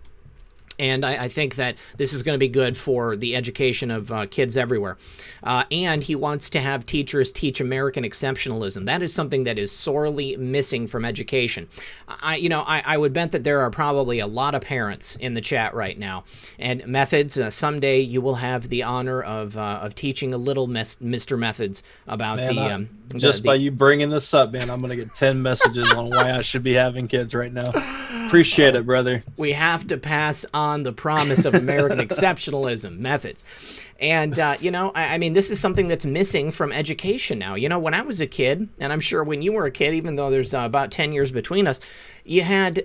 And I think that this is going to be good for the education of kids everywhere. And he wants to have teachers teach American exceptionalism. That is something that is sorely missing from education. I would bet that there are probably a lot of parents in the chat right now. And Methods, someday you will have the honor of teaching a little Mr. Methods about by you bringing this up, man, I'm going to get 10 messages on why I should be having kids right now. appreciate it, brother. We have to pass on the promise of American exceptionalism methods. And, I mean, this is something that's missing from education now. When I was a kid, and I'm sure when you were a kid, even though there's about 10 years between us, you had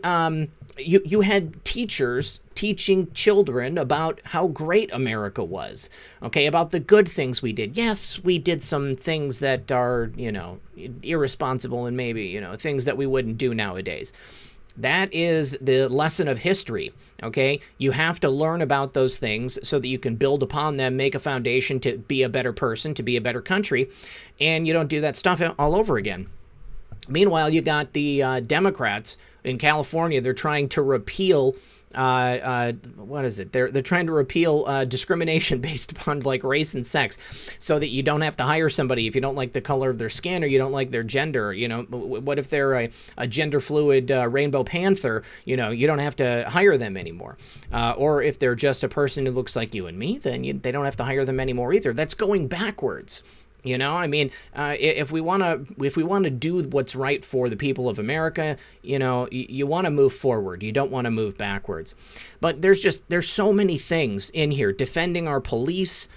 you had teachers teaching children about how great America was, okay, about the good things we did. Yes, we did some things that are, irresponsible and maybe, things that we wouldn't do nowadays. That is the lesson of history, okay? You have to learn about those things so that you can build upon them, make a foundation to be a better person, to be a better country, and you don't do that stuff all over again. Meanwhile, you got the Democrats in California. They're trying to repeal what is it? They're trying to repeal discrimination based upon like race and sex, so that you don't have to hire somebody if you don't like the color of their skin or you don't like their gender. What if they're a gender fluid rainbow panther? You don't have to hire them anymore. Or if they're just a person who looks like you and me, then they don't have to hire them anymore either. That's going backwards. If we want to do what's right for the people of America, you want to move forward. You don't want to move backwards. But there's so many things in here. Defending our police,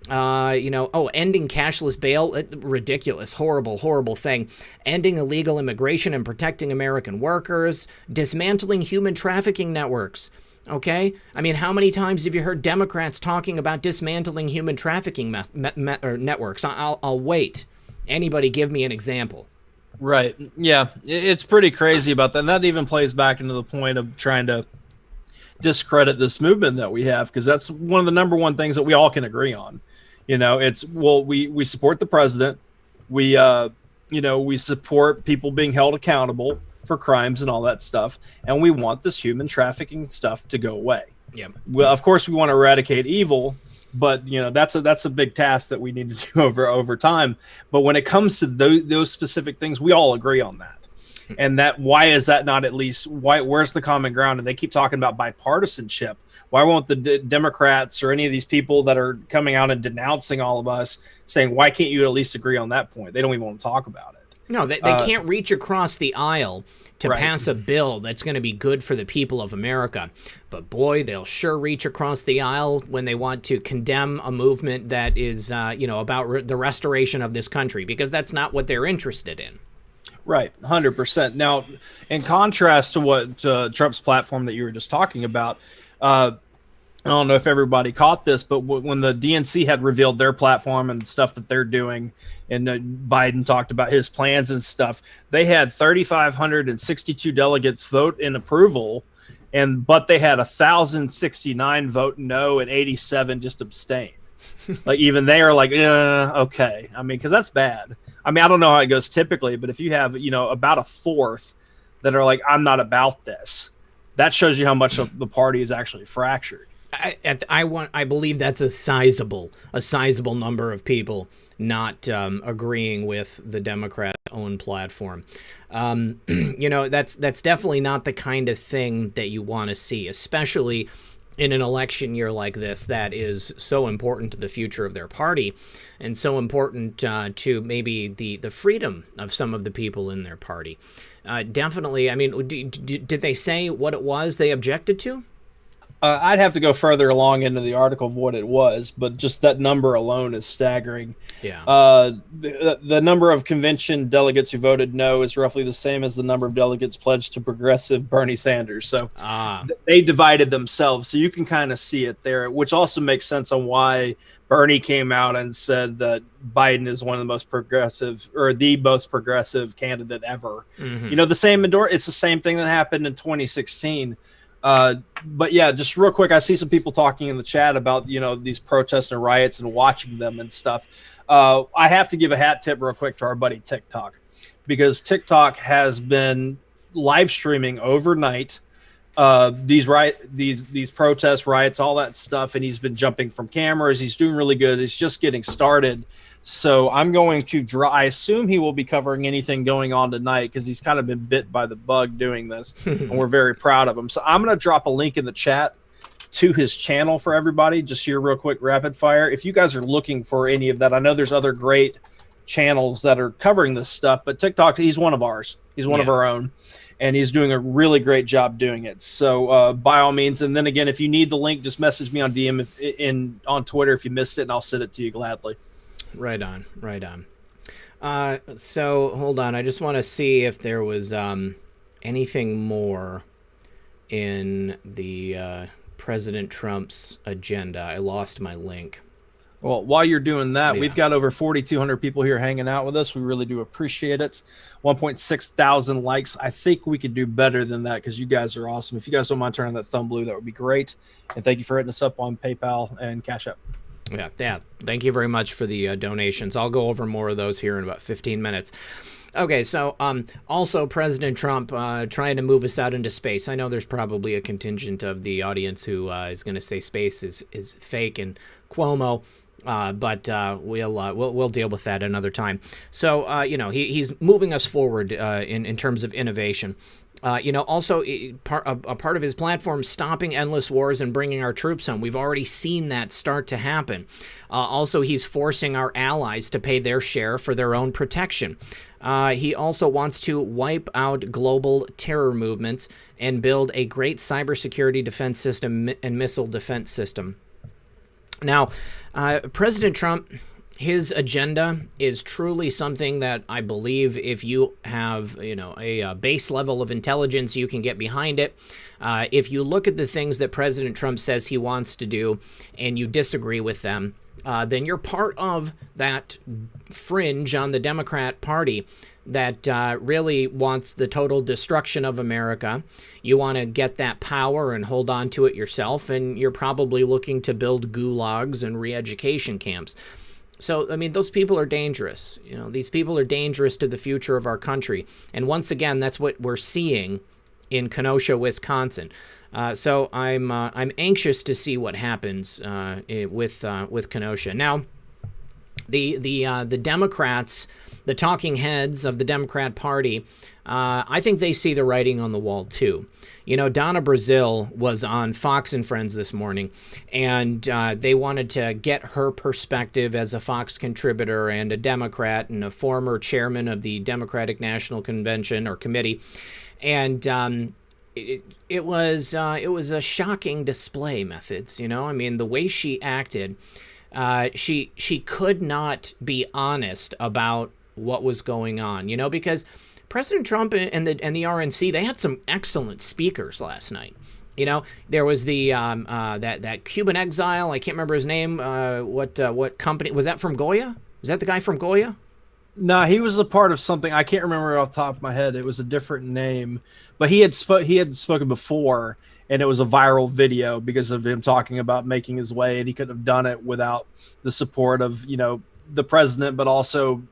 ending cashless bail, ridiculous, horrible thing. Ending illegal immigration and protecting American workers, dismantling human trafficking networks. Okay? I mean, how many times have you heard Democrats talking about dismantling human trafficking networks? I'll wait. Anybody give me an example? Right. Yeah. It's pretty crazy about that. And that even plays back into the point of trying to discredit this movement that we have, because that's one of the number one things that we all can agree on. We support the president. We support people being held accountable for crimes and all that stuff, and we want this human trafficking stuff to go away. Yeah. Well, of course we want to eradicate evil, but that's a big task that we need to do over time. But when it comes to those specific things, we all agree on that. And why is that not at least where's the common ground? And they keep talking about bipartisanship. Why won't the Democrats or any of these people that are coming out and denouncing all of us saying, why can't you at least agree on that point? They don't even want to talk about it. No, they can't reach across the aisle to pass a bill that's going to be good for the people of America. But boy, they'll sure reach across the aisle when they want to condemn a movement that is, about the restoration of this country, because that's not what they're interested in. Right, 100%. Now, in contrast to what Trump's platform that you were just talking about, I don't know if everybody caught this, but when the DNC had revealed their platform and stuff that they're doing, and Biden talked about his plans and stuff, they had 3,562 delegates vote in approval, but they had 1,069 vote no and 87 just abstain. Like even they are like, okay. I mean, because that's bad. I mean, I don't know how it goes typically, but if you have about a fourth that are like, I'm not about this, that shows you how much of the party is actually fractured. I believe that's a sizable number of people not agreeing with the Democrats' own platform. That's definitely not the kind of thing that you want to see, especially in an election year like this that is so important to the future of their party and so important to maybe the freedom of some of the people in their party. Definitely. I mean, did they say what it was they objected to? I'd have to go further along into the article of what it was, but just that number alone is staggering. Yeah. The number of convention delegates who voted no is roughly the same as the number of delegates pledged to progressive Bernie Sanders. So they divided themselves. So you can kind of see it there, which also makes sense on why Bernie came out and said that Biden is one of the most progressive or the most progressive candidate ever. Mm-hmm. It's the same thing that happened in 2016. But yeah, just real quick, I see some people talking in the chat about, these protests and riots and watching them and stuff. I have to give a hat tip real quick to our buddy TikTok, because TikTok has been live streaming overnight these protests, riots, all that stuff, and he's been jumping from cameras. He's doing really good. He's just getting started. So I'm going to I assume he will be covering anything going on tonight, because he's kind of been bit by the bug doing this, and we're very proud of him. So I'm going to drop a link in the chat to his channel for everybody, just here real quick, rapid fire. If you guys are looking for any of that, I know there's other great channels that are covering this stuff, but TikTok, he's one of ours. He's one of our own, and he's doing a really great job doing it. So by all means, and then again, if you need the link, just message me on DM on Twitter if you missed it, and I'll send it to you gladly. Right on, right on. So hold on, I just want to see if there was anything more in the President Trump's agenda. I lost my link. Well, while you're doing that, we've got over 4,200 people here hanging out with us. We really do appreciate it. 1.6 thousand likes. I think we could do better than that because you guys are awesome. If you guys don't mind turning that thumb blue, that would be great. And thank you for hitting us up on PayPal and Cash App. Yeah. Thank you very much for the donations. I'll go over more of those here in about 15 minutes. Okay, so also President Trump trying to move us out into space. I know there's probably a contingent of the audience who is going to say space is fake and Cuomo. But we'll deal with that another time. So he's moving us forward in terms of innovation. Also a part of his platform, stopping endless wars and bringing our troops home. We've already seen that start to happen. Also, he's forcing our allies to pay their share for their own protection. He also wants to wipe out global terror movements and build a great cybersecurity defense system and missile defense system. Now, President Trump, his agenda is truly something that I believe if you have, a base level of intelligence, you can get behind it. If you look at the things that President Trump says he wants to do and you disagree with them, then you're part of that fringe on the Democrat Party that really wants the total destruction of America. You want to get that power and hold on to it yourself, and you're probably looking to build gulags and re-education camps. So, I mean, those people are dangerous. These people are dangerous to the future of our country. And once again, that's what we're seeing in Kenosha, Wisconsin. So I'm anxious to see what happens with Kenosha. Now, the Democrats, the talking heads of the Democrat Party, I think they see the writing on the wall too. Donna Brazile was on Fox and Friends this morning, and they wanted to get her perspective as a Fox contributor and a Democrat and a former chairman of the Democratic National Convention or Committee, and it was a shocking display, Methods. I mean, the way she acted, she could not be honest about what was going on, because President Trump and the RNC, they had some excellent speakers last night. There was the that Cuban exile, I can't remember his name. What company was that, from Goya? Was that the guy from Goya? No, he was a part of something. I can't remember off the top of my head. It was a different name, but he had spoken before, and it was a viral video because of him talking about making his way, and he couldn't have done it without the support of the president, but also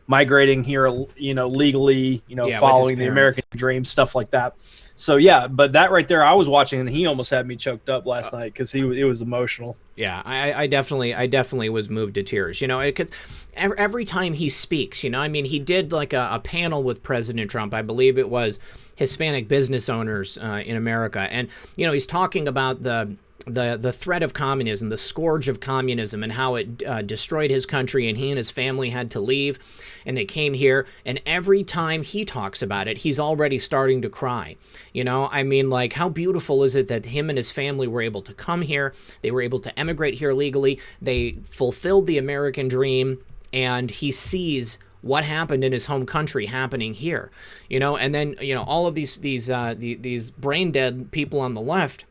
migrating here, legally, following the American dream, stuff like that. So yeah, but that right there, I was watching, and he almost had me choked up last night because it was emotional. Yeah, I definitely was moved to tears. Because every time he speaks, he did like a panel with President Trump. I believe it was Hispanic business owners in America, and he's talking about the threat of communism, the scourge of communism, and how it destroyed his country, and he and his family had to leave, and they came here, and every time he talks about it, he's already starting to cry. How beautiful is it that him and his family were able to come here, they were able to emigrate here legally, they fulfilled the American dream, and he sees what happened in his home country happening here, and then, all of these brain dead people on the left,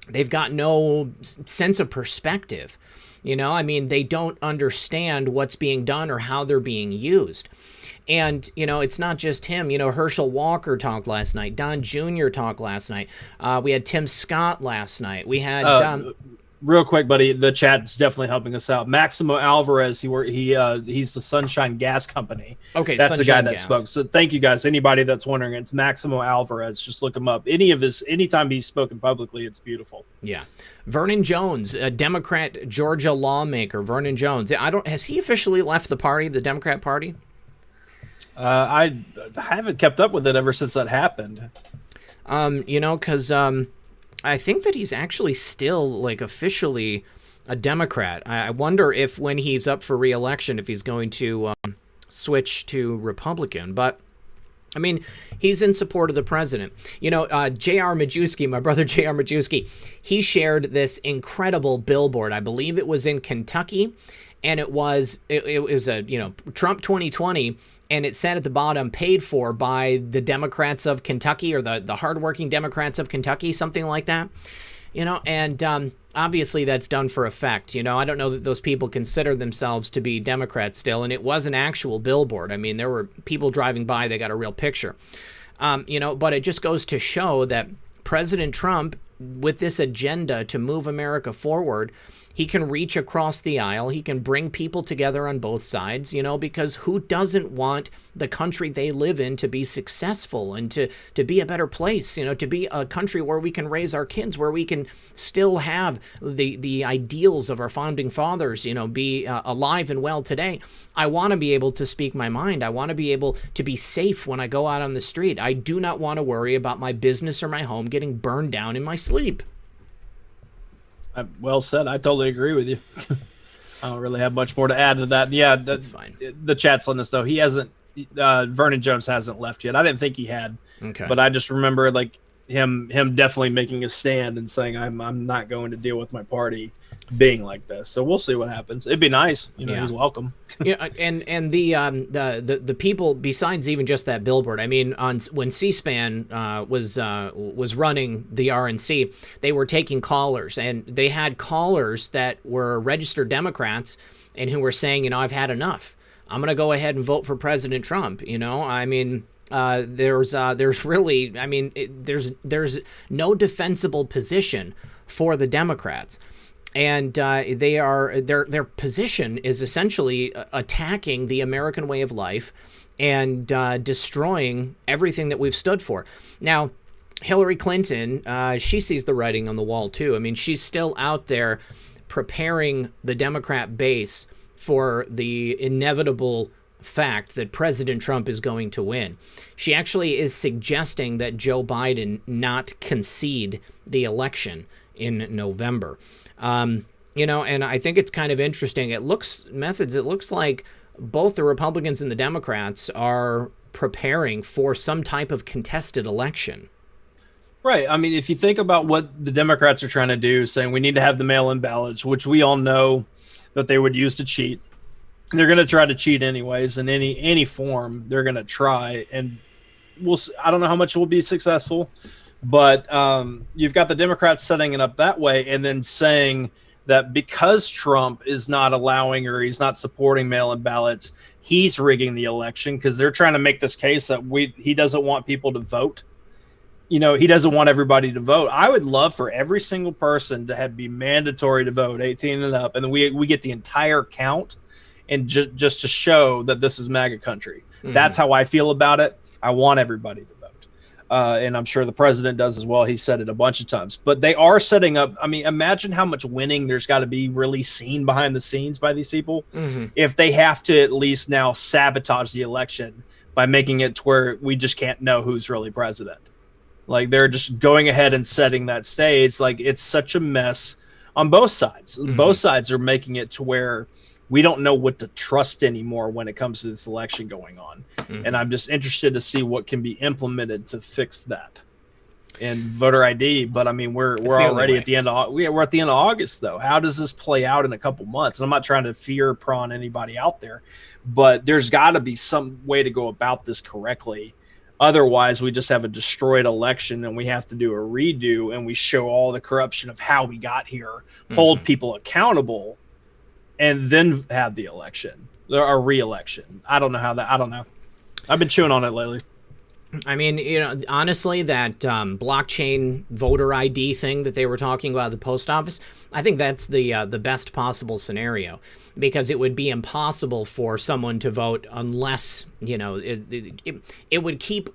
they've got no sense of perspective. They don't understand what's being done or how they're being used. And, it's not just him. Herschel Walker talked last night. Don Jr. talked last night. We had Tim Scott last night. We had... real quick, buddy, the chat's definitely helping us out. Maximo Alvarez, he's the Sunshine Gas Company. Okay, that's the guy that Gas. spoke. So thank you guys. Anybody that's wondering, it's Maximo Alvarez. Just look him up. Anytime he's spoken publicly, it's beautiful. Yeah. Vernon Jones, a Democrat Georgia lawmaker. Vernon Jones. Has he officially left the party, the Democrat Party? I haven't kept up with it ever since that happened. Because I think that he's actually still officially a Democrat. I wonder if when he's up for re-election, if he's going to switch to Republican. But I mean, he's in support of the president. You know, J.R. Majewski, my brother J.R. Majewski, he shared this incredible billboard. I believe it was in Kentucky, and it was a, you know, Trump 2020, and it said at the bottom, paid for by the Democrats of Kentucky, or the hardworking Democrats of Kentucky, something like that. You know, and obviously that's done for effect. You know, I don't know that those people consider themselves to be Democrats still, and it was an actual billboard. I mean, there were people driving by, they got a real picture. You know, but it just goes to show that President Trump, with this agenda to move America forward, he can reach across the aisle. He can bring people together on both sides, you know, because who doesn't want the country they live in to be successful and to be a better place, you know, to be a country where we can raise our kids, where we can still have the ideals of our founding fathers, you know, be alive and well today. I want to be able to speak my mind. I want to be able to be safe when I go out on the street. I do not want to worry about my business or my home getting burned down in my sleep. Well said. I totally agree with you. I don't really have much more to add to that. Yeah, That's fine. The chat's on this though. He hasn't. Vernon Jones hasn't left yet. I didn't think he had. Okay. But I just remember like him definitely making a stand and saying I'm not going to deal with my party being like this. So we'll see what happens. It'd be nice. You know, Yeah. he's welcome. Yeah, and the people, besides even just that billboard, I mean, when C-SPAN was running the RNC, they were taking callers, and they had callers that were registered Democrats and who were saying, you know, I've had enough. I'm going to go ahead and vote for President Trump. You know, I mean, there's really, I mean, there's no defensible position for the Democrats. And their position is essentially attacking the American way of life and destroying everything that we've stood for. Now, Hillary Clinton, she sees the writing on the wall too. I mean, she's still out there preparing the Democrat base for the inevitable fact that President Trump is going to win. She actually is suggesting that Joe Biden not concede the election in November. You know, and I think it's kind of interesting. It looks like both the Republicans and the Democrats are preparing for some type of contested election. Right. I mean, if you think about what the Democrats are trying to do, saying we need to have the mail-in ballots, which we all know that they would use to cheat. They're going to try to cheat anyways in any form. They're going to try, and I don't know how much will be successful. But you've got the Democrats setting it up that way and then saying that because Trump is not allowing or he's not supporting mail-in ballots, he's rigging the election because they're trying to make this case that he doesn't want people to vote. You know, he doesn't want everybody to vote. I would love for every single person to be mandatory to vote, 18 and up, and then we get the entire count, and just to show that this is MAGA country. Mm-hmm. That's how I feel about it. I want everybody to vote. And I'm sure the president does as well. He said it a bunch of times. But they are setting up. I mean, imagine how much winning there's got to be really seen behind the scenes by these people if they have to at least now sabotage the election by making it to where we just can't know who's really president. Like, they're just going ahead and setting that stage. Like, it's such a mess on both sides. Both sides are making it to where we don't know what to trust anymore when it comes to this election going on. And I'm just interested to see what can be implemented to fix that and voter ID. But I mean, we're already at the end of, we're at the end of August though. How does this play out in a couple months? And I'm not trying to fear prawn anybody out there, but there's got to be some way to go about this correctly. Otherwise, we just have a destroyed election and we have to do a redo, and we show all the corruption of how we got here, hold people accountable, and then have the election or re-election. I don't know. I've been chewing on it lately. I mean, you know, honestly, that blockchain voter ID thing that they were talking about at the post office, I think that's the best possible scenario, because it would be impossible for someone to vote unless, you know, it would keep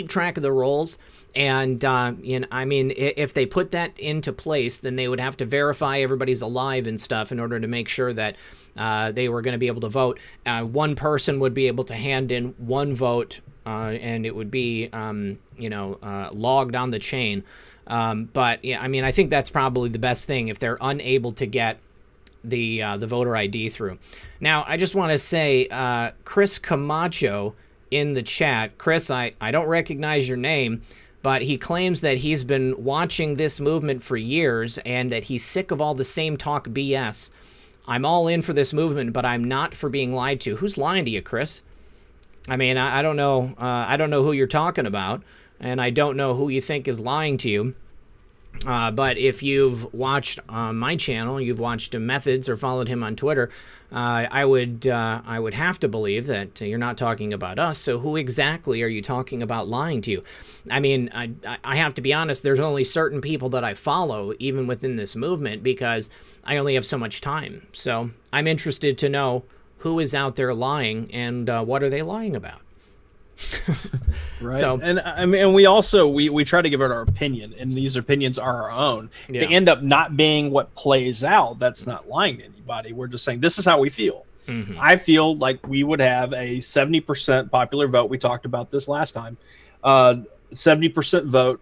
track of the rolls. And, you know, I mean, if they put that into place, then they would have to verify everybody's alive and stuff in order to make sure that they were going to be able to vote. One person would be able to hand in one vote, and it would be, you know, logged on the chain. But, yeah, I mean, I think that's probably the best thing. If they're unable to get the voter ID through. Now, I just want to say, Chris Camacho in the chat. Chris, I don't recognize your name, but he claims that he's been watching this movement for years and that he's sick of all the same talk BS. I'm all in for this movement, but I'm not for being lied to. Who's lying to you, Chris? I mean, I don't know. I don't know who you're talking about, and I don't know who you think is lying to you. But if you've watched my channel, you've watched Methods or followed him on Twitter, I would have to believe that you're not talking about us. So who exactly are you talking about lying to you? I mean, I have to be honest, there's only certain people that I follow, even within this movement, because I only have so much time. So I'm interested to know who is out there lying and what are they lying about? Right. So, and I mean, and we also we try to give it our opinion, and these opinions are our own. Yeah. They end up not being what plays out. That's not lying to anybody. We're just saying this is how we feel. Mm-hmm. I feel like we would have a 70% popular vote. We talked about this last time. 70% vote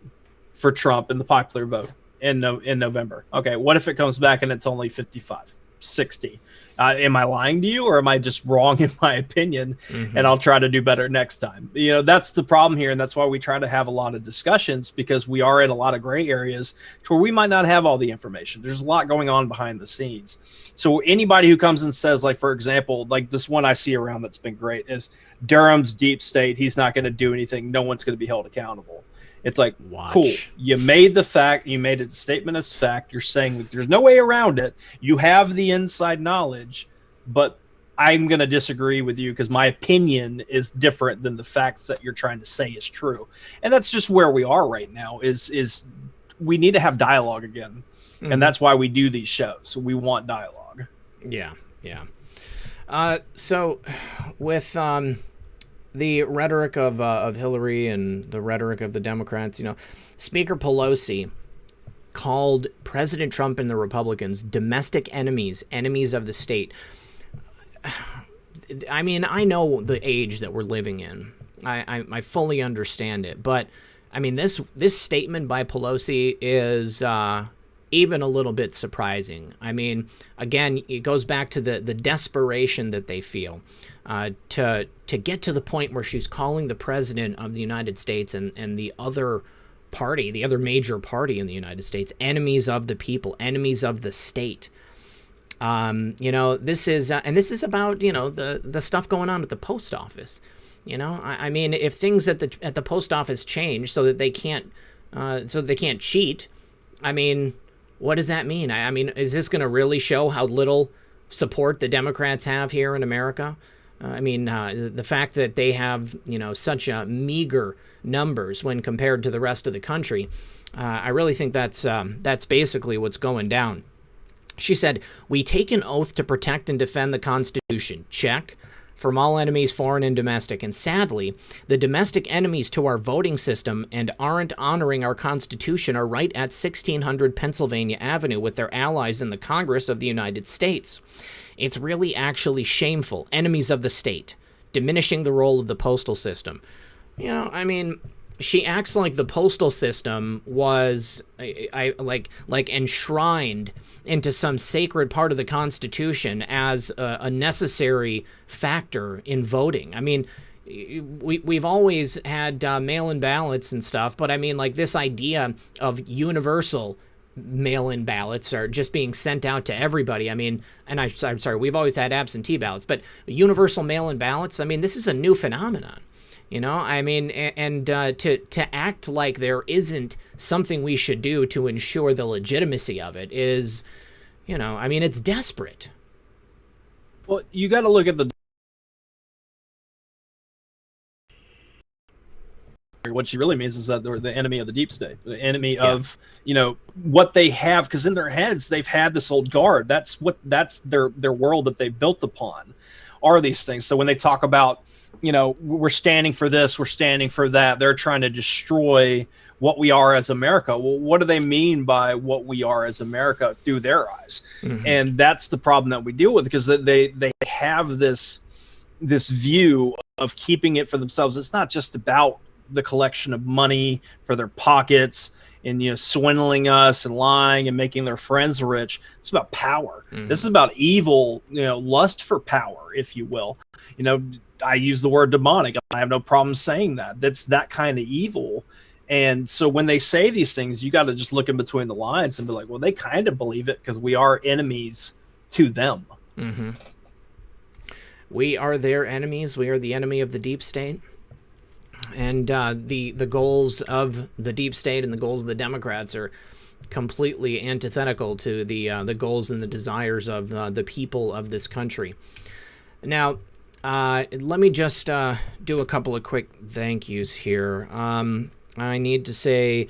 for Trump in the popular vote in November. Okay, what if it comes back and it's only 55, 60? Am I lying to you, or am I just wrong in my opinion? Mm-hmm. And I'll try to do better next time. You know, that's the problem here, and that's why we try to have a lot of discussions, because we are in a lot of gray areas to where we might not have all the information. There's a lot going on behind the scenes. So anybody who comes and says, like, for example, like this one I see around that's been great is Durham's deep state. He's not going to do anything. No one's going to be held accountable. It's like, cool, you made the fact, you made a statement as fact. You're saying that there's no way around it. You have the inside knowledge, but I'm going to disagree with you because my opinion is different than the facts that you're trying to say is true. And that's just where we are right now is we need to have dialogue again. Mm-hmm. And that's why we do these shows. We want dialogue. Yeah. Yeah. So with, the rhetoric of Hillary and the rhetoric of the Democrats, you know, Speaker Pelosi called President Trump and the Republicans domestic enemies, enemies of the state. I mean, I know the age that we're living in. I fully understand it. But, I mean, this statement by Pelosi is even a little bit surprising. I mean, again, it goes back to the desperation that they feel. To get to the point where she's calling the president of the United States and the other party, the other major party in the United States, enemies of the people, enemies of the state. You know, this is and this is about, you know, the stuff going on at the post office. You know, I mean, if things at the post office change so that they can't cheat, I mean, what does that mean? I mean, is this going to really show how little support the Democrats have here in America? I mean, the fact that they have, you know, such meager numbers when compared to the rest of the country, I really think that's basically what's going down. She said, "We take an oath to protect and defend the Constitution. Check. From all enemies, foreign and domestic. And sadly, the domestic enemies to our voting system and aren't honoring our Constitution are right at 1600 Pennsylvania Avenue with their allies in the Congress of the United States. It's really actually shameful. Enemies of the state, diminishing the role of the postal system." You know, I mean, she acts like the postal system was like enshrined into some sacred part of the Constitution as a necessary factor in voting. I mean, we've always had mail-in ballots and stuff, but I mean, like, this idea of universal mail-in ballots are just being sent out to everybody. I mean, and I'm sorry, we've always had absentee ballots, but universal mail-in ballots, I mean, this is a new phenomenon. You know, I mean, and to act like there isn't something we should do to ensure the legitimacy of it is, you know, I mean, it's desperate. Well, you got to look at what she really means is that they're the enemy of the deep state, the enemy of, you know, what they have, because in their heads they've had this old guard. That's their world that they built upon are these things. So when they talk about, you know, we're standing for this, we're standing for that, they're trying to destroy what we are as America. Well, what do they mean by what we are as America through their eyes? Mm-hmm. And that's the problem that we deal with, because they have this view of keeping it for themselves. It's not just about the collection of money for their pockets, and swindling us and lying and making their friends rich. It's about power. This is about evil, lust for power, if you will. I use the word demonic. I have no problem saying that. That's that kind of evil. And so when they say these things, you got to just look in between the lines and be like, well, they kind of believe it because we are enemies to them. We are their enemies. We are the enemy of the deep state. And the goals of the deep state and the goals of the Democrats are completely antithetical to the goals and the desires of the people of this country. Now, let me just do a couple of quick thank yous here. I need to say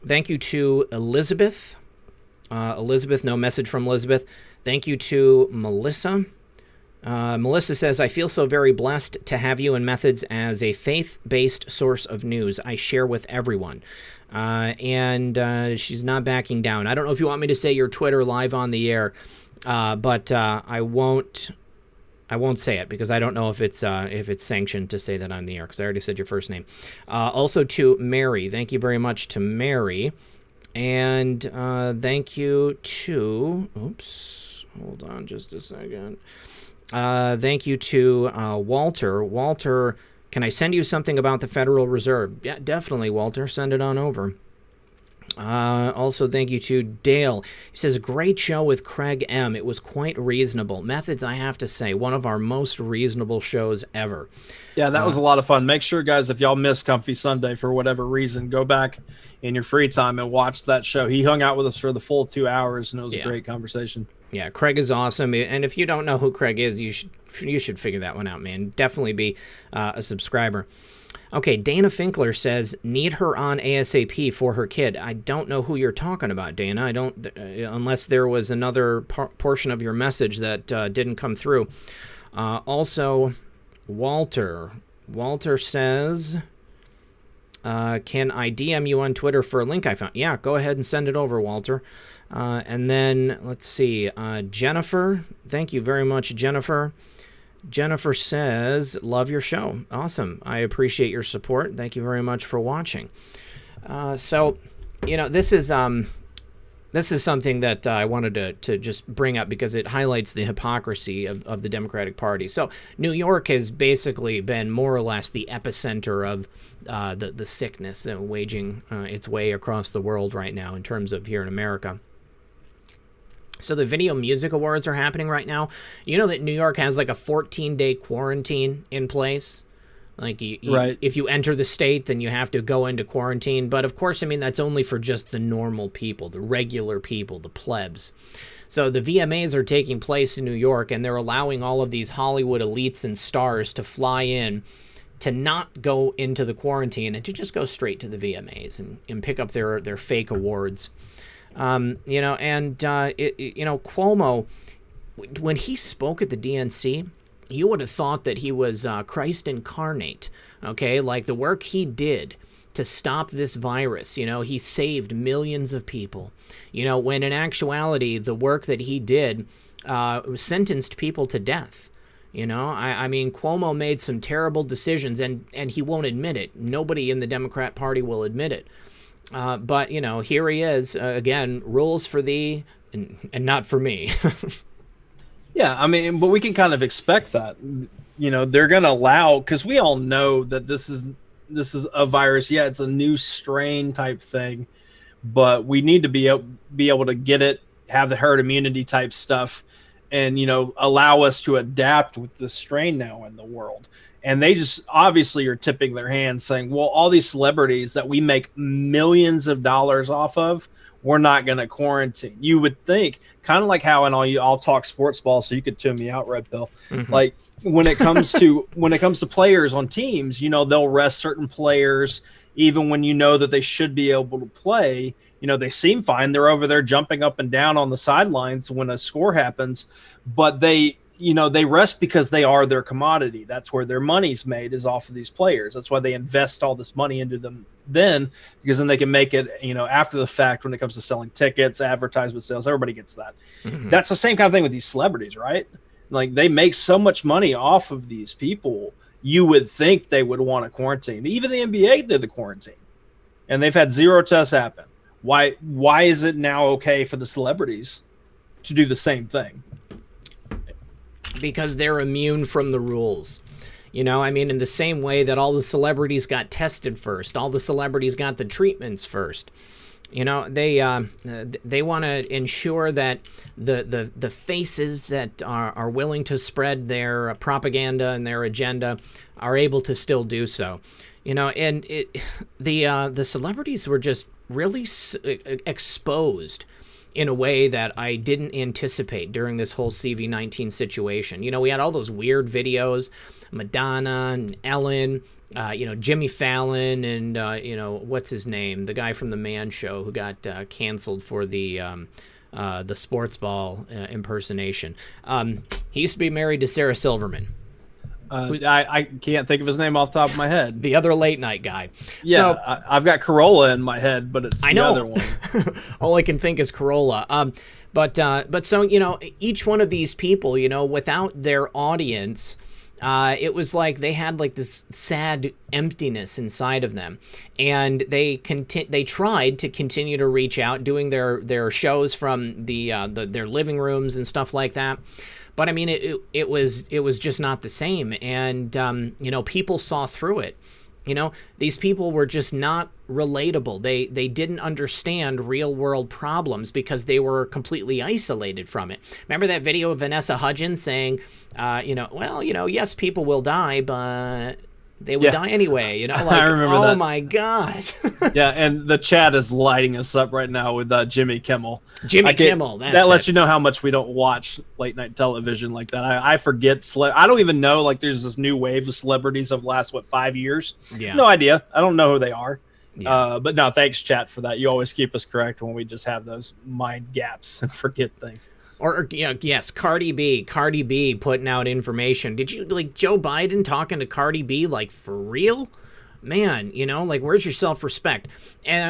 thank you to Elizabeth. Elizabeth, no message from Elizabeth. Thank you to Melissa. Melissa says, I feel so very blessed to have you and Methods as a faith-based source of news I share with everyone. And she's not backing down. I don't know if you want me to say your Twitter live on the air, but I won't say it because I don't know if it's sanctioned to say that on the air because I already said your first name. Also to Mary. Thank you very much to Mary. And thank you to... Oops. Hold on just a second. Thank you to Walter. Walter, can I send you something about the Federal Reserve? Yeah, definitely, Walter. Send it on over. Also, thank you to Dale. He says, great show with Craig M. It was quite reasonable. Methods, I have to say, one of our most reasonable shows ever. Yeah, that was a lot of fun. Make sure, guys, if y'all missed Comfy Sunday for whatever reason, go back in your free time and watch that show. He hung out with us for the full 2 hours, and it was a great conversation. Yeah, Craig is awesome. And if you don't know who Craig is, you should figure that one out, man. Definitely be a subscriber. Okay, Dana Finkler says, need her on ASAP for her kid. I don't know who you're talking about, Dana. I don't, unless there was another portion of your message that didn't come through. Also, Walter. Walter says, can I DM you on Twitter for a link I found? Yeah, go ahead and send it over, Walter. And then, let's see, Jennifer. Thank you very much, Jennifer. Jennifer says, love your show. Awesome. I appreciate your support. Thank you very much for watching. So, this is something that I wanted to just bring up because it highlights the hypocrisy of the Democratic Party. So New York has basically been more or less the epicenter of the sickness waging its way across the world right now in terms of here in America. So the Video Music Awards are happening right now. You know that New York has like a 14-day quarantine in place. Like right. If you enter the state, then you have to go into quarantine. But of course, I mean, that's only for just the normal people, the regular people, the plebs. So the VMAs are taking place in New York, and they're allowing all of these Hollywood elites and stars to fly in to not go into the quarantine and to just go straight to the VMAs and pick up their fake awards. Cuomo, when he spoke at the DNC, you would have thought that he was Christ incarnate, okay? Like the work he did to stop this virus, he saved millions of people. When in actuality, the work that he did sentenced people to death. I mean, Cuomo made some terrible decisions, and he won't admit it. Nobody in the Democrat Party will admit it. But, here he is, again, rules for thee and not for me. Yeah, I mean, but we can kind of expect that. They're going to allow, because we all know that this is a virus. Yeah, it's a new strain type thing, but we need to be able to get it, have the herd immunity type stuff, and, allow us to adapt with the strain now in the world. And they just obviously are tipping their hands saying, well, all these celebrities that we make millions of dollars off of, we're not going to quarantine. You would think, kind of like how, and I'll talk sports ball, so you could tune me out, Red Pill. Mm-hmm. Like when it comes to players on teams, they'll rest certain players, even when that they should be able to play. They seem fine. They're over there jumping up and down on the sidelines when a score happens, but they rest because they are their commodity. That's where their money's made, is off of these players. That's why they invest all this money into them because then they can make it, after the fact when it comes to selling tickets, advertisement sales, everybody gets that. Mm-hmm. That's the same kind of thing with these celebrities, right? Like they make so much money off of these people, you would think they would want to quarantine. Even the NBA did the quarantine, and they've had 0 tests happen. Why is it now okay for the celebrities to do the same thing? Because they're immune from the rules. You know, I mean, in the same way that all the celebrities got tested first, all the celebrities got the treatments first. You know, they want to ensure that the faces that are willing to spread their propaganda and their agenda are able to still do so. You know, and the celebrities were just really exposed in a way that I didn't anticipate during this whole CV-19 situation. You know, we had all those weird videos, Madonna and Ellen, you know, Jimmy Fallon, and, you know, what's his name? The guy from The Man Show who got canceled for the sports ball impersonation. He used to be married to Sarah Silverman. I can't think of his name off the top of my head. The other late night guy. Yeah, so, I've got Corolla in my head, but it's the other one. All I can think is Corolla. But so, you know, each one of these people, you know, without their audience, it was like they had like this sad emptiness inside of them, and they tried to continue to reach out, doing their shows from their living rooms and stuff like that. But I mean, it was just not the same, and you know, people saw through it. You know, these people were just not relatable. They didn't understand real world problems because they were completely isolated from it. Remember that video of Vanessa Hudgens saying, you know, well, you know, yes, people will die, but they would die anyway. You know, like, I remember that. Oh my God. Yeah, and the chat is lighting us up right now with Jimmy Kimmel. Kimmel. That lets you know how much we don't watch late night television like that. I forget. I don't even know. Like, there's this new wave of celebrities of the last 5 years. Yeah. No idea. I don't know who they are. Yeah. But no, thanks, chat, for that. You always keep us correct when we just have those mind gaps and forget things. Or yes, Cardi B putting out information. Did you like Joe Biden talking to Cardi B, like, for real? Man, you know, like, where's your self-respect?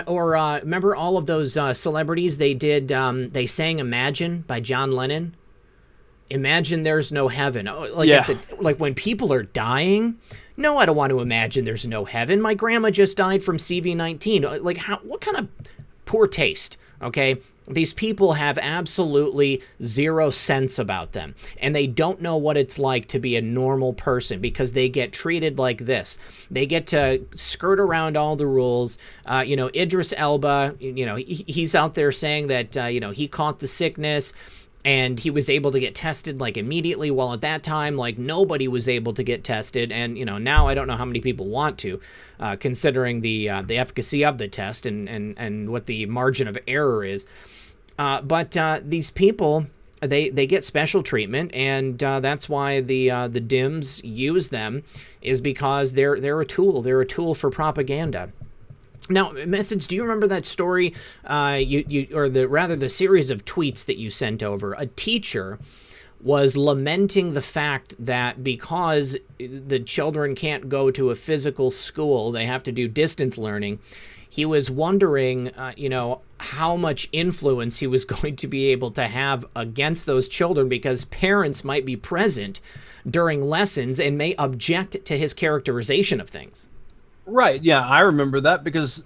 Or remember all of those celebrities they did? They sang "Imagine" by John Lennon. Imagine there's no heaven. Like, yeah. Like when people are dying. No, I don't want to imagine there's no heaven. My grandma just died from CV-19. Like, what kind of poor taste? Okay. These people have absolutely zero sense about them, and they don't know what it's like to be a normal person because they get treated like this. They get to skirt around all the rules. You know, Idris Elba, you know, he's out there saying that, you know, he caught the sickness and he was able to get tested like immediately. While at that time, like, nobody was able to get tested. And, you know, now I don't know how many people want to, considering the efficacy of the test and what the margin of error is. But these people, they get special treatment, and that's why the Dems use them, is because they're a tool. They're a tool for propaganda. Now, Methods, do you remember that story? The series of tweets that you sent over? A teacher was lamenting the fact that because the children can't go to a physical school, they have to do distance learning. He was wondering, you know, how much influence he was going to be able to have against those children because parents might be present during lessons and may object to his characterization of things. Right. Yeah, I remember that because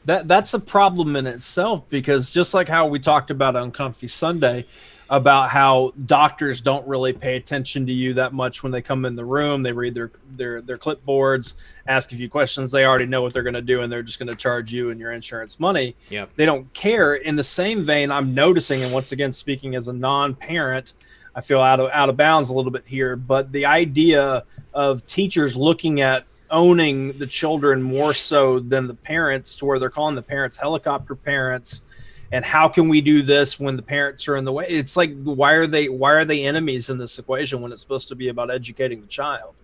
that's a problem in itself, because just like how we talked about on Comfy Sunday about how doctors don't really pay attention to you that much when they come in the room. They read their clipboards, ask a few questions. They already know what they're going to do, and they're just going to charge you and your insurance money. Yep. They don't care. In the same vein, I'm noticing, and once again, speaking as a non-parent, I feel out of bounds a little bit here, but the idea of teachers looking at owning the children more so than the parents, to where they're calling the parents helicopter parents. And how can we do this when the parents are in the way? It's like, why are they enemies in this equation when it's supposed to be about educating the child?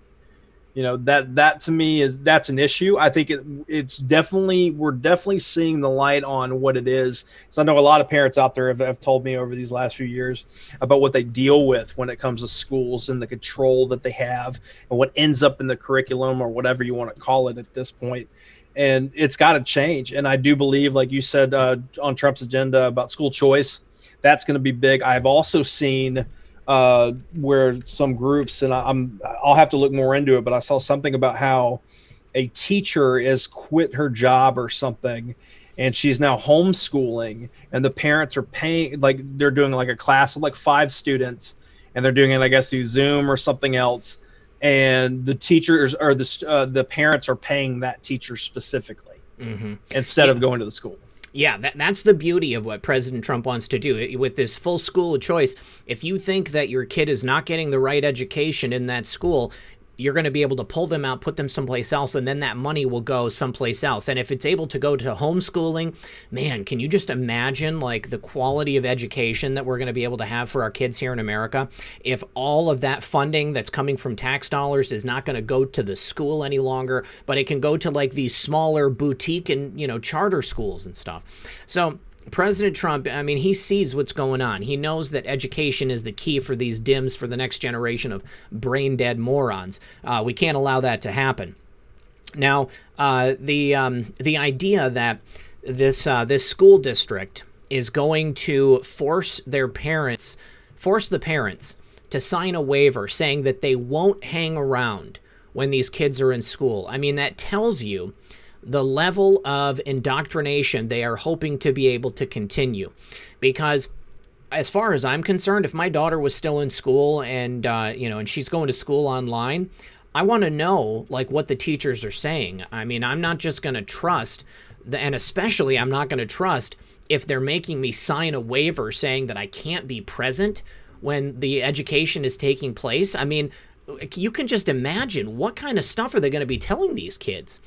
You know, that to me that's an issue. I think we're definitely seeing the light on what it is. So I know a lot of parents out there have told me over these last few years about what they deal with when it comes to schools and the control that they have and what ends up in the curriculum, or whatever you want to call it at this point. And it's got to change. And I do believe, like you said, on Trump's agenda about school choice, that's going to be big. I've also seen where some groups, and I'll have to look more into it, but I saw something about how a teacher has quit her job or something, and she's now homeschooling, and the parents are paying, like they're doing like a class of like 5 students, and they're doing it, I guess, through Zoom or something else, and the teachers or the parents are paying that teacher specifically instead of going to the school. Yeah, that's the beauty of what President Trump wants to do. With this full school of choice, if you think that your kid is not getting the right education in that school, you're going to be able to pull them out, put them someplace else, and then that money will go someplace else. And if it's able to go to homeschooling, man, can you just imagine like the quality of education that we're going to be able to have for our kids here in America if all of that funding that's coming from tax dollars is not going to go to the school any longer, but it can go to like these smaller boutique and, charter schools and stuff. So President Trump, I mean, he sees what's going on. He knows that education is the key for these Dems, for the next generation of brain-dead morons. We can't allow that to happen. Now, the idea that this school district is going to force the parents to sign a waiver saying that they won't hang around when these kids are in school. I mean, that tells you the level of indoctrination they are hoping to be able to continue. Because as far as I'm concerned, if my daughter was still in school and, and she's going to school online, I want to know, like, what the teachers are saying. I mean, I'm not just going to trust, and especially I'm not going to trust if they're making me sign a waiver saying that I can't be present when the education is taking place. I mean, you can just imagine what kind of stuff are they going to be telling these kids?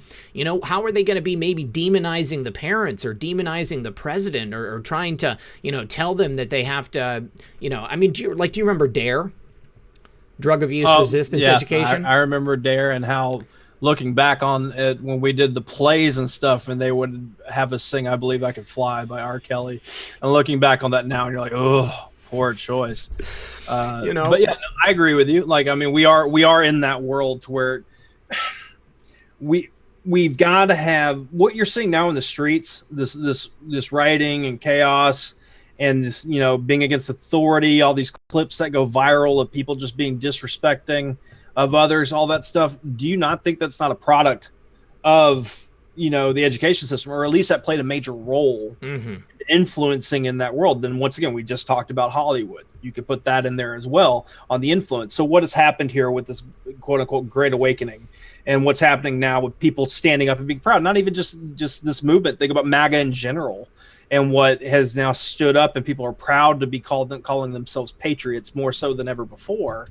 How are they going to be maybe demonizing the parents or demonizing the president or trying to, tell them that they have to, I mean, do you remember DARE? Drug Abuse Resistance Education? I remember DARE, and how looking back on it when we did the plays and stuff, and they would have us sing I Believe I Could Fly by R. Kelly. And looking back on that now, and you're like, oh, poor choice. But yeah, I agree with you. Like, I mean, we are in that world to where we've got to have what you're seeing now in the streets, this rioting and chaos, and this, being against authority, all these clips that go viral of people just being disrespecting of others, all that stuff. Do you not think that's not a product of, the education system, or at least that played a major role influencing in that world? Then once again, we just talked about Hollywood. You could put that in there as well on the influence. So what has happened here with this quote unquote great awakening, and what's happening now with people standing up and being proud, not even just this movement, think about MAGA in general, and what has now stood up, and people are proud to be calling themselves patriots more so than ever before.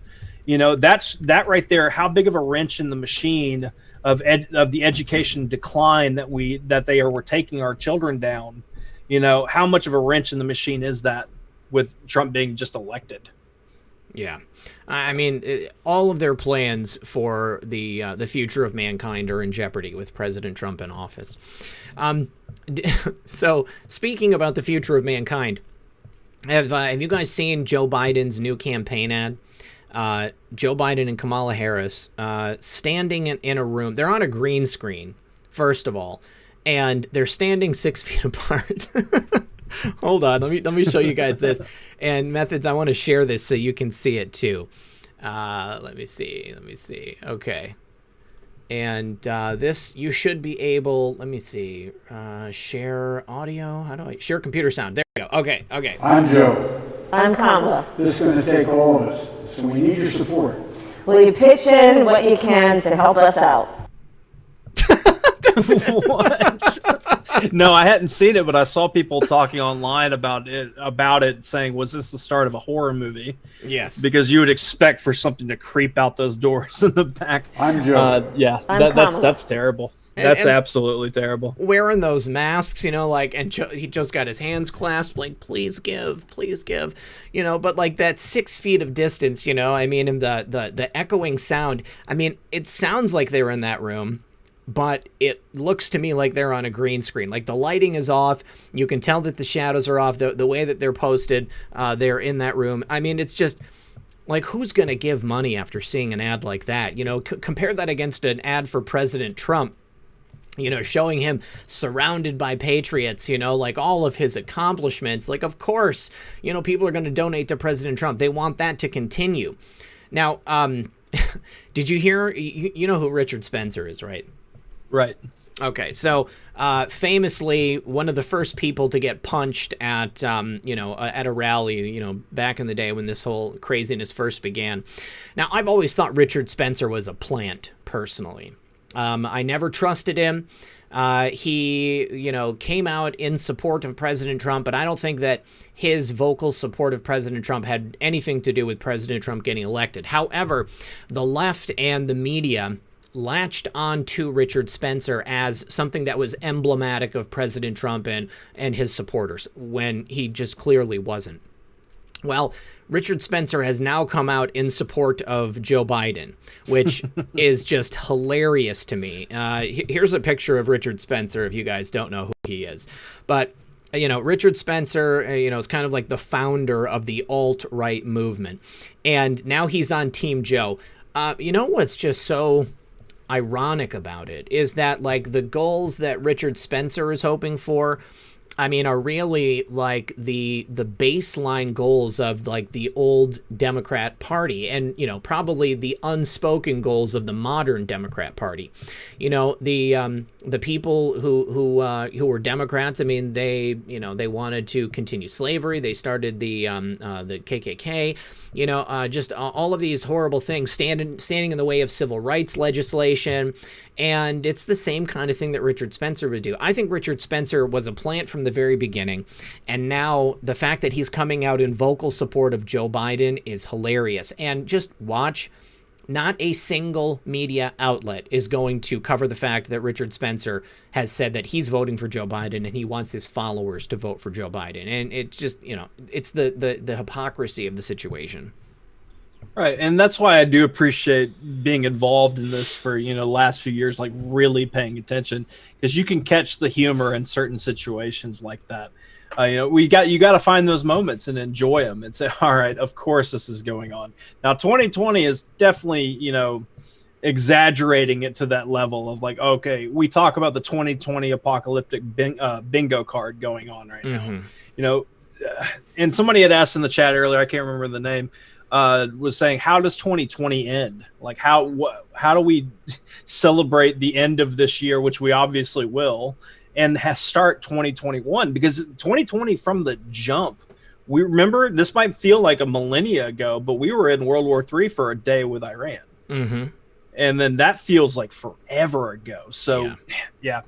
That right there. How big of a wrench in the machine of the education decline that they were taking our children down. How much of a wrench in the machine is that with Trump being just elected? Yeah. I mean, all of their plans for the future of mankind are in jeopardy with President Trump in office. So, speaking about the future of mankind, have you guys seen Joe Biden's new campaign ad? Joe Biden and Kamala Harris standing in a room. They're on a green screen, first of all, and they're standing 6 feet apart. Hold on, let me show you guys this. And Methods, I want to share this so you can see it too. Let me see. Okay. And this, you should be able, let me see, share audio. How do I, share computer sound. There we go. Okay. I'm Joe. I'm Kamala. This is going to take all of us, so we need your support. Will you pitch in what you can to help us out? What? No, I hadn't seen it, but I saw people talking online about it, saying, was this the start of a horror movie? Yes. Because you would expect for something to creep out those doors in the back. I'm Joe. Yeah, that's terrible. That's absolutely terrible. Wearing those masks, and he just got his hands clasped, like, please give, but like that 6 feet of distance, I mean, and the echoing sound, I mean, it sounds like they were in that room, but it looks to me like they're on a green screen. Like the lighting is off. You can tell that the shadows are off. The way that they're posted, they're in that room. I mean, it's just like, who's going to give money after seeing an ad like that? Compare that against an ad for President Trump. showing him surrounded by patriots, like all of his accomplishments. Like, of course, people are going to donate to President Trump. They want that to continue. Now, did you hear, you know who Richard Spencer is, right? Right. Okay, so famously, one of the first people to get punched at a rally, back in the day when this whole craziness first began. Now, I've always thought Richard Spencer was a plant, personally. I never trusted him. He, came out in support of President Trump, but I don't think that his vocal support of President Trump had anything to do with President Trump getting elected. However, the left and the media latched on to Richard Spencer as something that was emblematic of President Trump and his supporters, when he just clearly wasn't. Well, Richard Spencer has now come out in support of Joe Biden, which is just hilarious to me. Here's a picture of Richard Spencer, if you guys don't know who he is. But, Richard Spencer, is kind of like the founder of the alt-right movement. And now he's on Team Joe. What's just so ironic about it is that, like, the goals that Richard Spencer is hoping for, are really like the baseline goals of like the old Democrat Party, and probably the unspoken goals of the modern Democrat Party. The people who were Democrats. They wanted to continue slavery. They started the KKK. Just all of these horrible things standing in the way of civil rights legislation. And it's the same kind of thing that Richard Spencer would do. I think Richard Spencer was a plant from the very beginning. And now the fact that he's coming out in vocal support of Joe Biden is hilarious. And just watch, not a single media outlet is going to cover the fact that Richard Spencer has said that he's voting for Joe Biden and he wants his followers to vote for Joe Biden. And it's just, it's the hypocrisy of the situation. Right, and that's why I do appreciate being involved in this for last few years, like really paying attention, because you can catch the humor in certain situations like that. You got to find those moments and enjoy them and say, all right, of course this is going on. Now 2020 is definitely exaggerating it to that level of like, okay, we talk about the 2020 apocalyptic bingo card going on right now. And somebody had asked in the chat earlier, I can't remember the name, was saying, how does 2020 end? Like, how do we celebrate the end of this year, which we obviously will, and start 2021? Because 2020 from the jump, we remember, this might feel like a millennia ago, but we were in World War III for a day with Iran. And then that feels like forever ago. So, yeah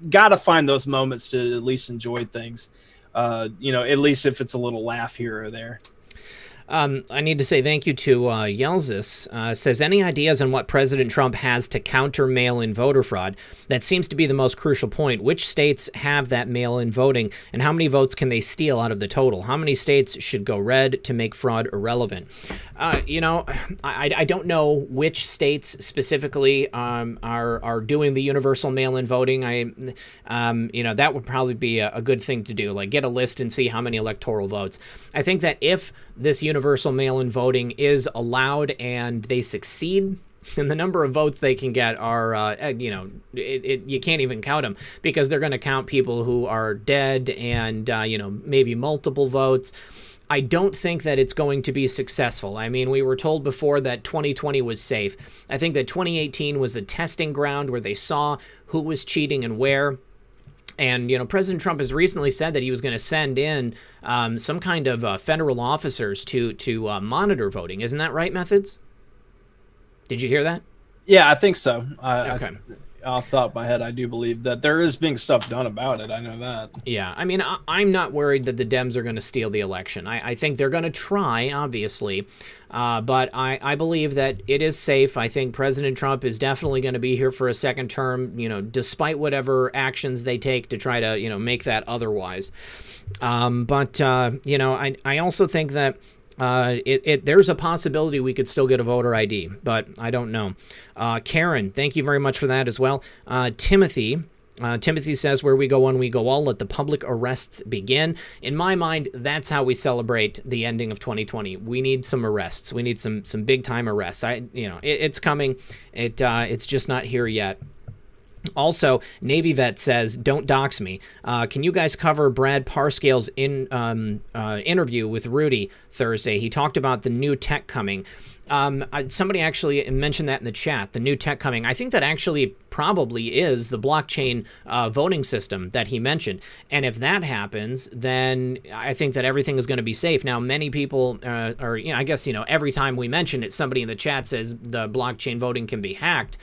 got to find those moments to at least enjoy things, at least if it's a little laugh here or there. I need to say thank you to Yelzis. Says, any ideas on what President Trump has to counter mail-in voter fraud? That seems to be the most crucial point. Which states have that mail-in voting, and how many votes can they steal out of the total? How many states should go red to make fraud irrelevant? I don't know which states specifically are doing the universal mail-in voting. That would probably be a good thing to do, like get a list and see how many electoral votes. I think that if this universal mail-in voting is allowed and they succeed, and the number of votes they can get are, you can't even count them, because they're going to count people who are dead and, maybe multiple votes. I don't think that it's going to be successful. We were told before that 2020 was safe. I think that 2018 was a testing ground where they saw who was cheating and where. And, President Trump has recently said that he was going to send in some kind of federal officers to monitor voting. Isn't that right, Methods? Did you hear that? Yeah, I think so. Okay. Off the top of my head, I do believe that there is being stuff done about it. I know that. Yeah, I'm not worried that the Dems are going to steal the election. I think they're going to try, obviously. But I believe that it is safe. I think President Trump is definitely going to be here for a second term, despite whatever actions they take to try to, make that otherwise. But I also think that there's a possibility we could still get a voter ID, but I don't know. Karen, thank you very much for that as well. Timothy says, where we go one, we go all. Let the public arrests begin. In my mind, that's how we celebrate the ending of 2020. We need some arrests. We need some big time arrests. It's coming. It's just not here yet. Also, Navy Vet says, "Don't dox me. Can you guys cover Brad Parscale's interview with Rudy Thursday? He talked about the new tech coming. Somebody actually mentioned that in the chat, the new tech coming. I think that actually probably is the blockchain voting system that he mentioned. And if that happens, then I think that everything is going to be safe. Now, many people are, I guess, every time we mention it, somebody in the chat says the blockchain voting can be hacked.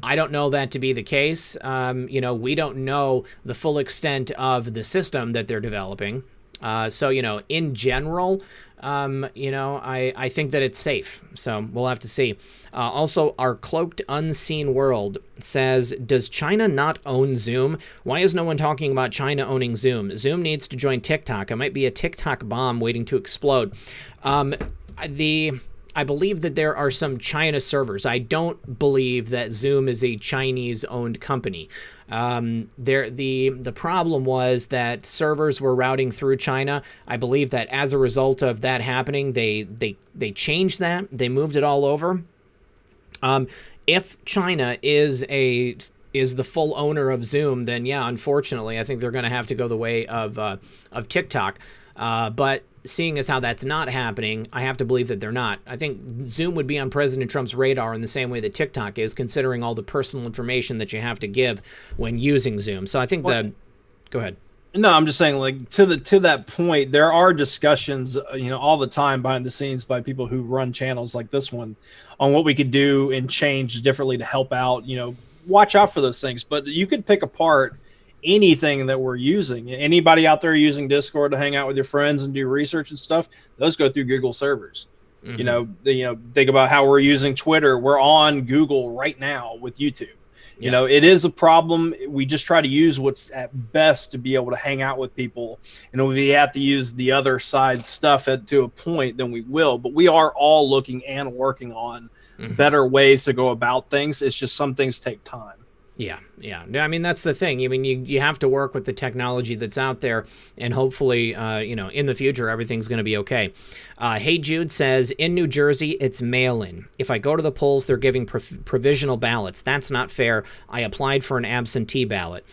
I don't know that to be the case. We don't know the full extent of the system that they're developing. So, in general, I think that it's safe. So we'll have to see. Also, our Cloaked Unseen World says, does China not own Zoom? Why is no one talking about China owning Zoom? Zoom needs to join TikTok. It might be a TikTok bomb waiting to explode. I believe that there are some China servers. I don't believe that Zoom is a Chinese-owned company. The problem was that servers were routing through China. I believe that as a result of that happening, they changed that. They moved it all over. If China is the full owner of Zoom, then yeah, unfortunately, I think they're going to have to go the way of TikTok. But seeing as how that's not happening, I have to believe that they're not. I think Zoom would be on President Trump's radar in the same way that TikTok is, considering all the personal information that you have to give when using Zoom. So I think go ahead. No, I'm just saying, like, to that point, there are discussions, all the time behind the scenes by people who run channels like this one on what we could do and change differently to help out. Watch out for those things. But you could pick apart anything that we're using. Anybody out there using Discord to hang out with your friends and do research and stuff, those go through Google servers. Mm-hmm. Think about how we're using Twitter. We're on Google right now with YouTube. Yeah. It is a problem. We just try to use what's at best to be able to hang out with people. And if we have to use the other side stuff to a point, then we will. But we are all looking and working on better ways to go about things. It's just some things take time. Yeah. I mean, that's the thing. I mean, you have to work with the technology that's out there, and hopefully, in the future, everything's going to be okay. Hey Jude says, in New Jersey, it's mail-in. If I go to the polls, they're giving provisional ballots. That's not fair. I applied for an absentee ballot.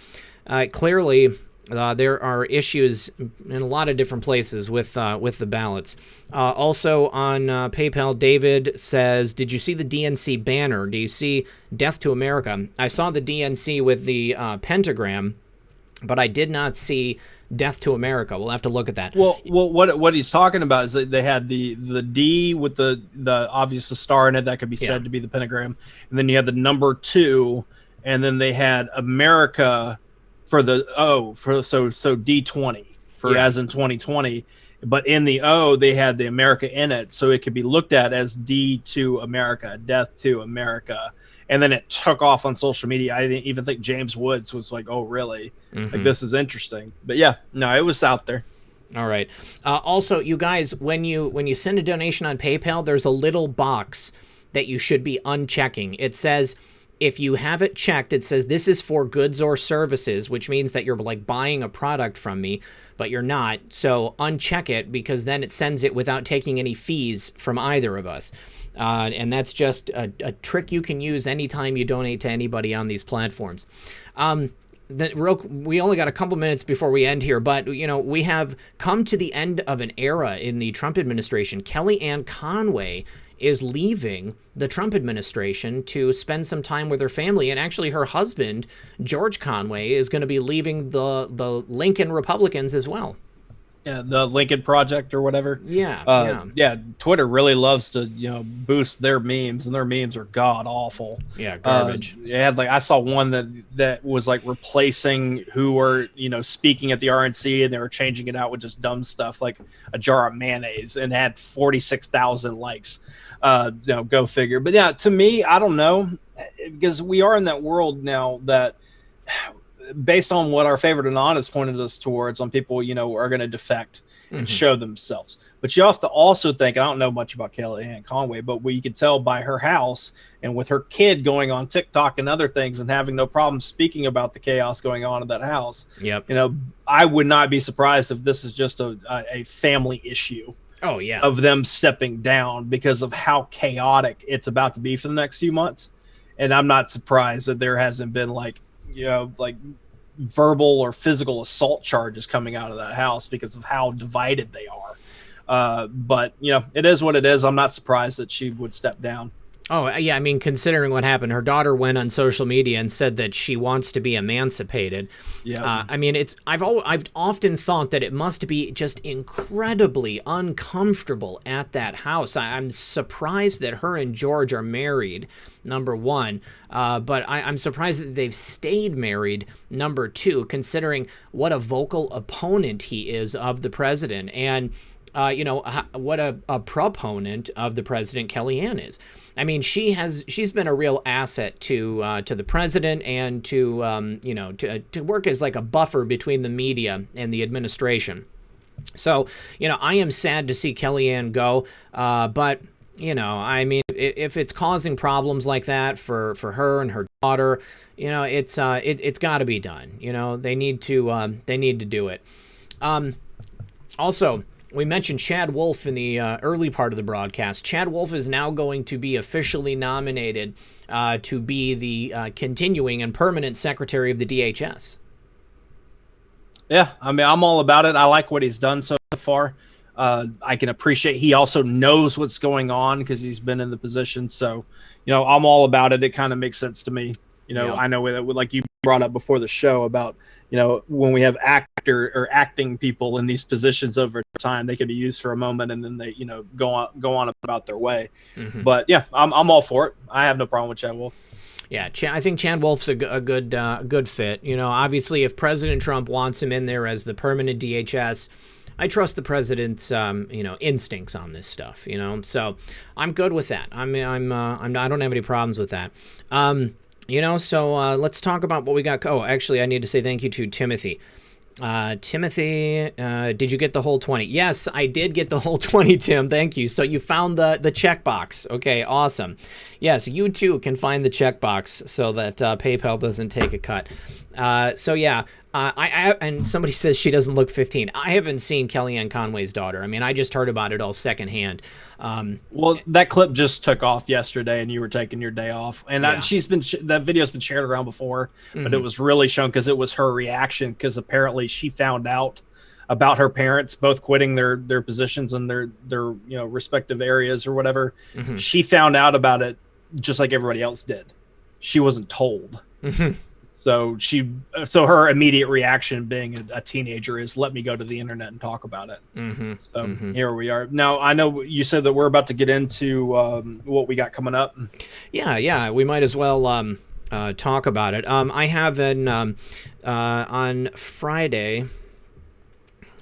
Clearly, there are issues in a lot of different places with the ballots. Also on PayPal, David says, did you see the DNC banner? Do you see Death to America? I saw the DNC with the pentagram, but I did not see Death to America. We'll have to look at that. Well, what he's talking about is that they had the D with the obvious star in it that could be said to be the pentagram, and then you had the number 2, and then they had America for the O, so D20 as in 2020, but in the O they had the America in it, so it could be looked at as D to America, Death to America, and then it took off on social media. I didn't even think James Woods was like, "Oh, really? Like, this is interesting." But yeah, no, it was out there. All right. Also, you guys, when you send a donation on PayPal, there's a little box that you should be unchecking. It says, if you have it checked, it says this is for goods or services, which means that you're like buying a product from me, but you're not. So uncheck it, because then it sends it without taking any fees from either of us. And that's just a trick you can use anytime you donate to anybody on these platforms. We only got a couple minutes before we end here, but we have come to the end of an era in the Trump administration. Kellyanne Conway is leaving the Trump administration to spend some time with her family, and actually her husband, George Conway, is going to be leaving the Lincoln Republicans as well. Yeah, the Lincoln Project or whatever. Yeah. Twitter really loves to boost their memes, and their memes are god awful. Yeah, garbage. I saw one that was like replacing who were speaking at the RNC, and they were changing it out with just dumb stuff like a jar of mayonnaise, and had 46,000 likes. Go figure. But yeah, to me, I don't know, because we are in that world now that, based on what our favorite Anon has pointed us towards, on people, are going to defect and show themselves. But you have to also think, I don't know much about Kellyanne Conway, but you could tell by her house and with her kid going on TikTok and other things and having no problem speaking about the chaos going on in that house. Yep. I would not be surprised if this is just a family issue. Oh, yeah. Of them stepping down because of how chaotic it's about to be for the next few months. And I'm not surprised that there hasn't been like like verbal or physical assault charges coming out of that house because of how divided they are. But it is what it is. I'm not surprised that she would step down. Oh, yeah, I mean, considering what happened, her daughter went on social media and said that she wants to be emancipated. Yeah. I mean, I've often thought that it must be just incredibly uncomfortable at that house. I'm surprised that her and George are married, number one, but I'm surprised that they've stayed married, number two, considering what a vocal opponent he is of the president and what a proponent of the president Kellyanne is. I mean, she's been a real asset to the president and to work as like a buffer between the media and the administration. So, I am sad to see Kellyanne go, but I mean, if it's causing problems like that for her and her daughter, it's got to be done. They need to do it. Also, we mentioned Chad Wolf in the early part of the broadcast. Chad Wolf is now going to be officially nominated to be the continuing and permanent secretary of the DHS. Yeah, I mean, I'm all about it. I like what he's done so far. I can appreciate he also knows what's going on because he's been in the position. So, I'm all about it. It kind of makes sense to me. I know that, like you brought up before the show about, when we have acting people in these positions over time, they can be used for a moment and then they, go on about their way. Mm-hmm. But yeah, I'm all for it. I have no problem with Chad Wolf. Yeah, I think Chad Wolf's a good fit. Obviously, if President Trump wants him in there as the permanent DHS, I trust the president's instincts on this stuff. So I'm good with that. I don't have any problems with that. So let's talk about what we got. Oh, actually, I need to say thank you to Timothy. Timothy, did you get the whole 20? Yes, I did get the whole 20, Tim. Thank you. So you found the checkbox. Okay, awesome. Yes, you too can find the checkbox so that PayPal doesn't take a cut. So yeah, and somebody says she doesn't look 15. I haven't seen Kellyanne Conway's daughter. I mean, I just heard about it all secondhand. Well, that clip just took off yesterday, and you were taking your day off. And yeah. That video's been shared around before, but it was really shown because it was her reaction. Because apparently she found out about her parents both quitting their positions in their respective areas or whatever. Mm-hmm. She found out about it just like everybody else did. She wasn't told. Mm-hmm. So her immediate reaction being a teenager is let me go to the internet and talk about it. Mm-hmm. So here we are. Now, I know you said that we're about to get into what we got coming up. Yeah. We might as well talk about it. I have on Friday.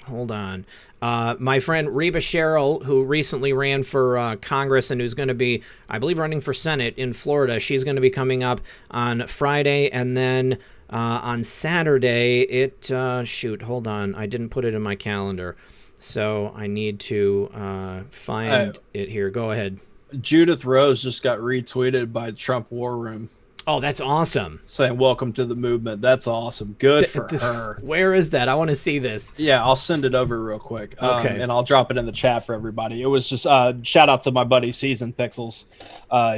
Hold on. My friend Reba Sherrill, who recently ran for Congress and who's going to be, I believe, running for Senate in Florida, she's going to be coming up on Friday. And then on Saturday, hold on. I didn't put it in my calendar. So I need to find it here. Go ahead. Judith Rose just got retweeted by Trump War Room. Oh, that's awesome. Saying welcome to the movement. That's awesome. Good for her. Where is that? I want to see this. Yeah, I'll send it over real quick. Okay. And I'll drop it in the chat for everybody. It was just shout out to my buddy Season Pixels.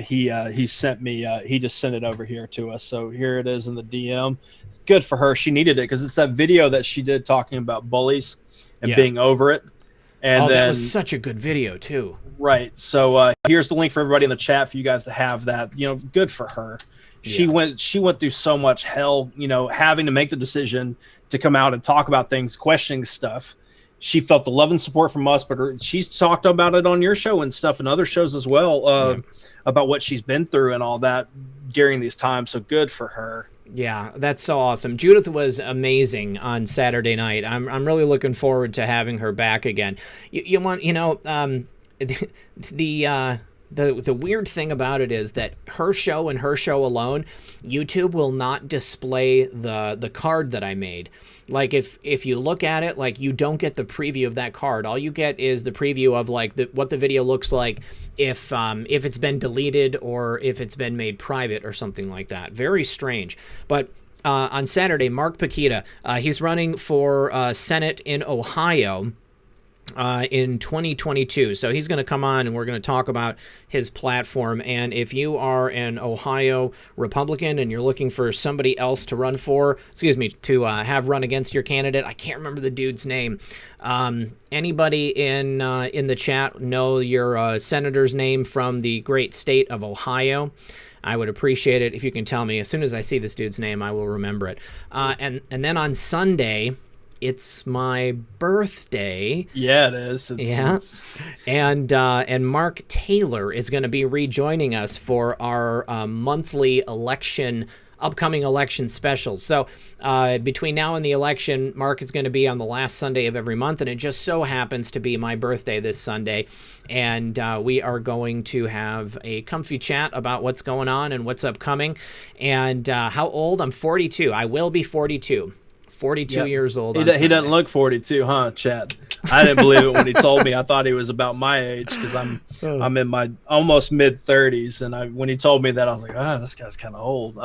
He sent me, he just sent it over here to us. So here it is in the DM. It's good for her. She needed it because it's that video that she did talking about bullies and being over it. And that was such a good video too. Right. So here's the link for everybody in the chat for you guys to have that. Good for her. She went through so much hell, having to make the decision to come out and talk about things, questioning stuff. She felt the love and support from us, but she's talked about it on your show and stuff and other shows as well, about what she's been through and all that during these times. So good for her. Yeah, that's so awesome. Judith was amazing on Saturday night. I'm really looking forward to having her back again. The weird thing about it is that her show and her show alone, YouTube will not display the card that I made. Like if you look at it, like you don't get the preview of that card. All you get is the preview of like what the video looks like if it's been deleted or if it's been made private or something like that. Very strange. But on Saturday, Mark Pkwy, he's running for Senate in Ohio. in 2022. So he's going to come on and we're going to talk about his platform. And if you are an Ohio Republican and you're looking for somebody else to run for, to have run against your candidate, I can't remember the dude's name. Anybody in the chat know your senator's name from the great state of Ohio? I would appreciate it if you can tell me. As soon as I see this dude's name, I will remember it. And then on Sunday, it's my birthday. Yeah, it is. And Mark Taylor is going to be rejoining us for our monthly upcoming election specials. So between now and the election, Mark is going to be on the last Sunday of every month, and it just so happens to be my birthday this Sunday. And we are going to have a comfy chat about what's going on and what's upcoming. And how old? I'm 42. I will be 42. 42 years old. He doesn't look 42, huh, Chad? I didn't believe it when he told me. I thought he was about my age because I'm in my almost mid 30s, and when he told me that, I was like, this guy's kind of old.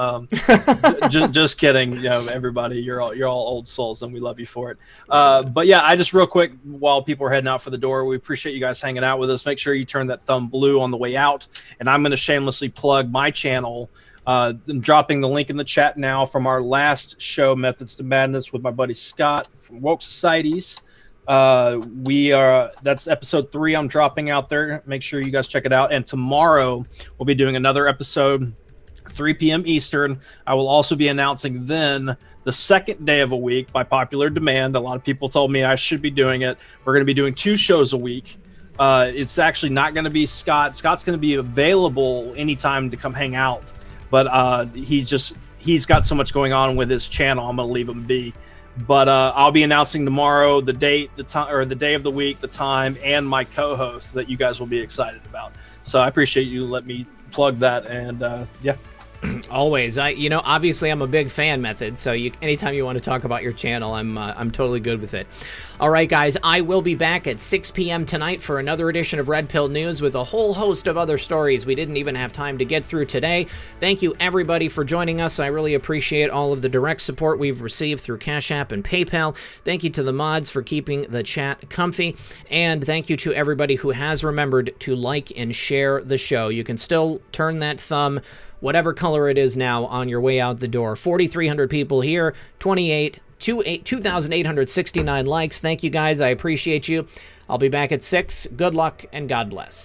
Just kidding, everybody, you're all old souls, and we love you for it. But yeah, I just real quick while people are heading out for the door, we appreciate you guys hanging out with us. Make sure you turn that thumb blue on the way out, and I'm going to shamelessly plug my channel. I'm dropping the link in the chat now from our last show, Methods to Madness, with my buddy Scott from Woke Societies. That's episode 3 I'm dropping out there. Make sure you guys check it out. And tomorrow we'll be doing another episode, 3 p.m. Eastern. I will also be announcing then the second day of a week by popular demand. A lot of people told me I should be doing it. We're going to be doing 2 shows a week. It's actually not going to be Scott. Scott's going to be available anytime to come hang out. But he's got so much going on with his channel, I'm going to leave him be. But I'll be announcing tomorrow the date, the time, or the day of the week, the time, and my co-host that you guys will be excited about. So I appreciate you letting me plug that, and yeah. Always. Obviously I'm a big fan, Method, so anytime you want to talk about your channel, I'm totally good with it. All right, guys, I will be back at 6 p.m. tonight for another edition of Red Pill News with a whole host of other stories we didn't even have time to get through today. Thank you, everybody, for joining us. I really appreciate all of the direct support we've received through Cash App and PayPal. Thank you to the mods for keeping the chat comfy, and thank you to everybody who has remembered to like and share the show. You can still turn that thumb whatever color it is now on your way out the door. 4,300 people here, 2,869 likes. Thank you guys. I appreciate you. I'll be back at 6. Good luck and God bless.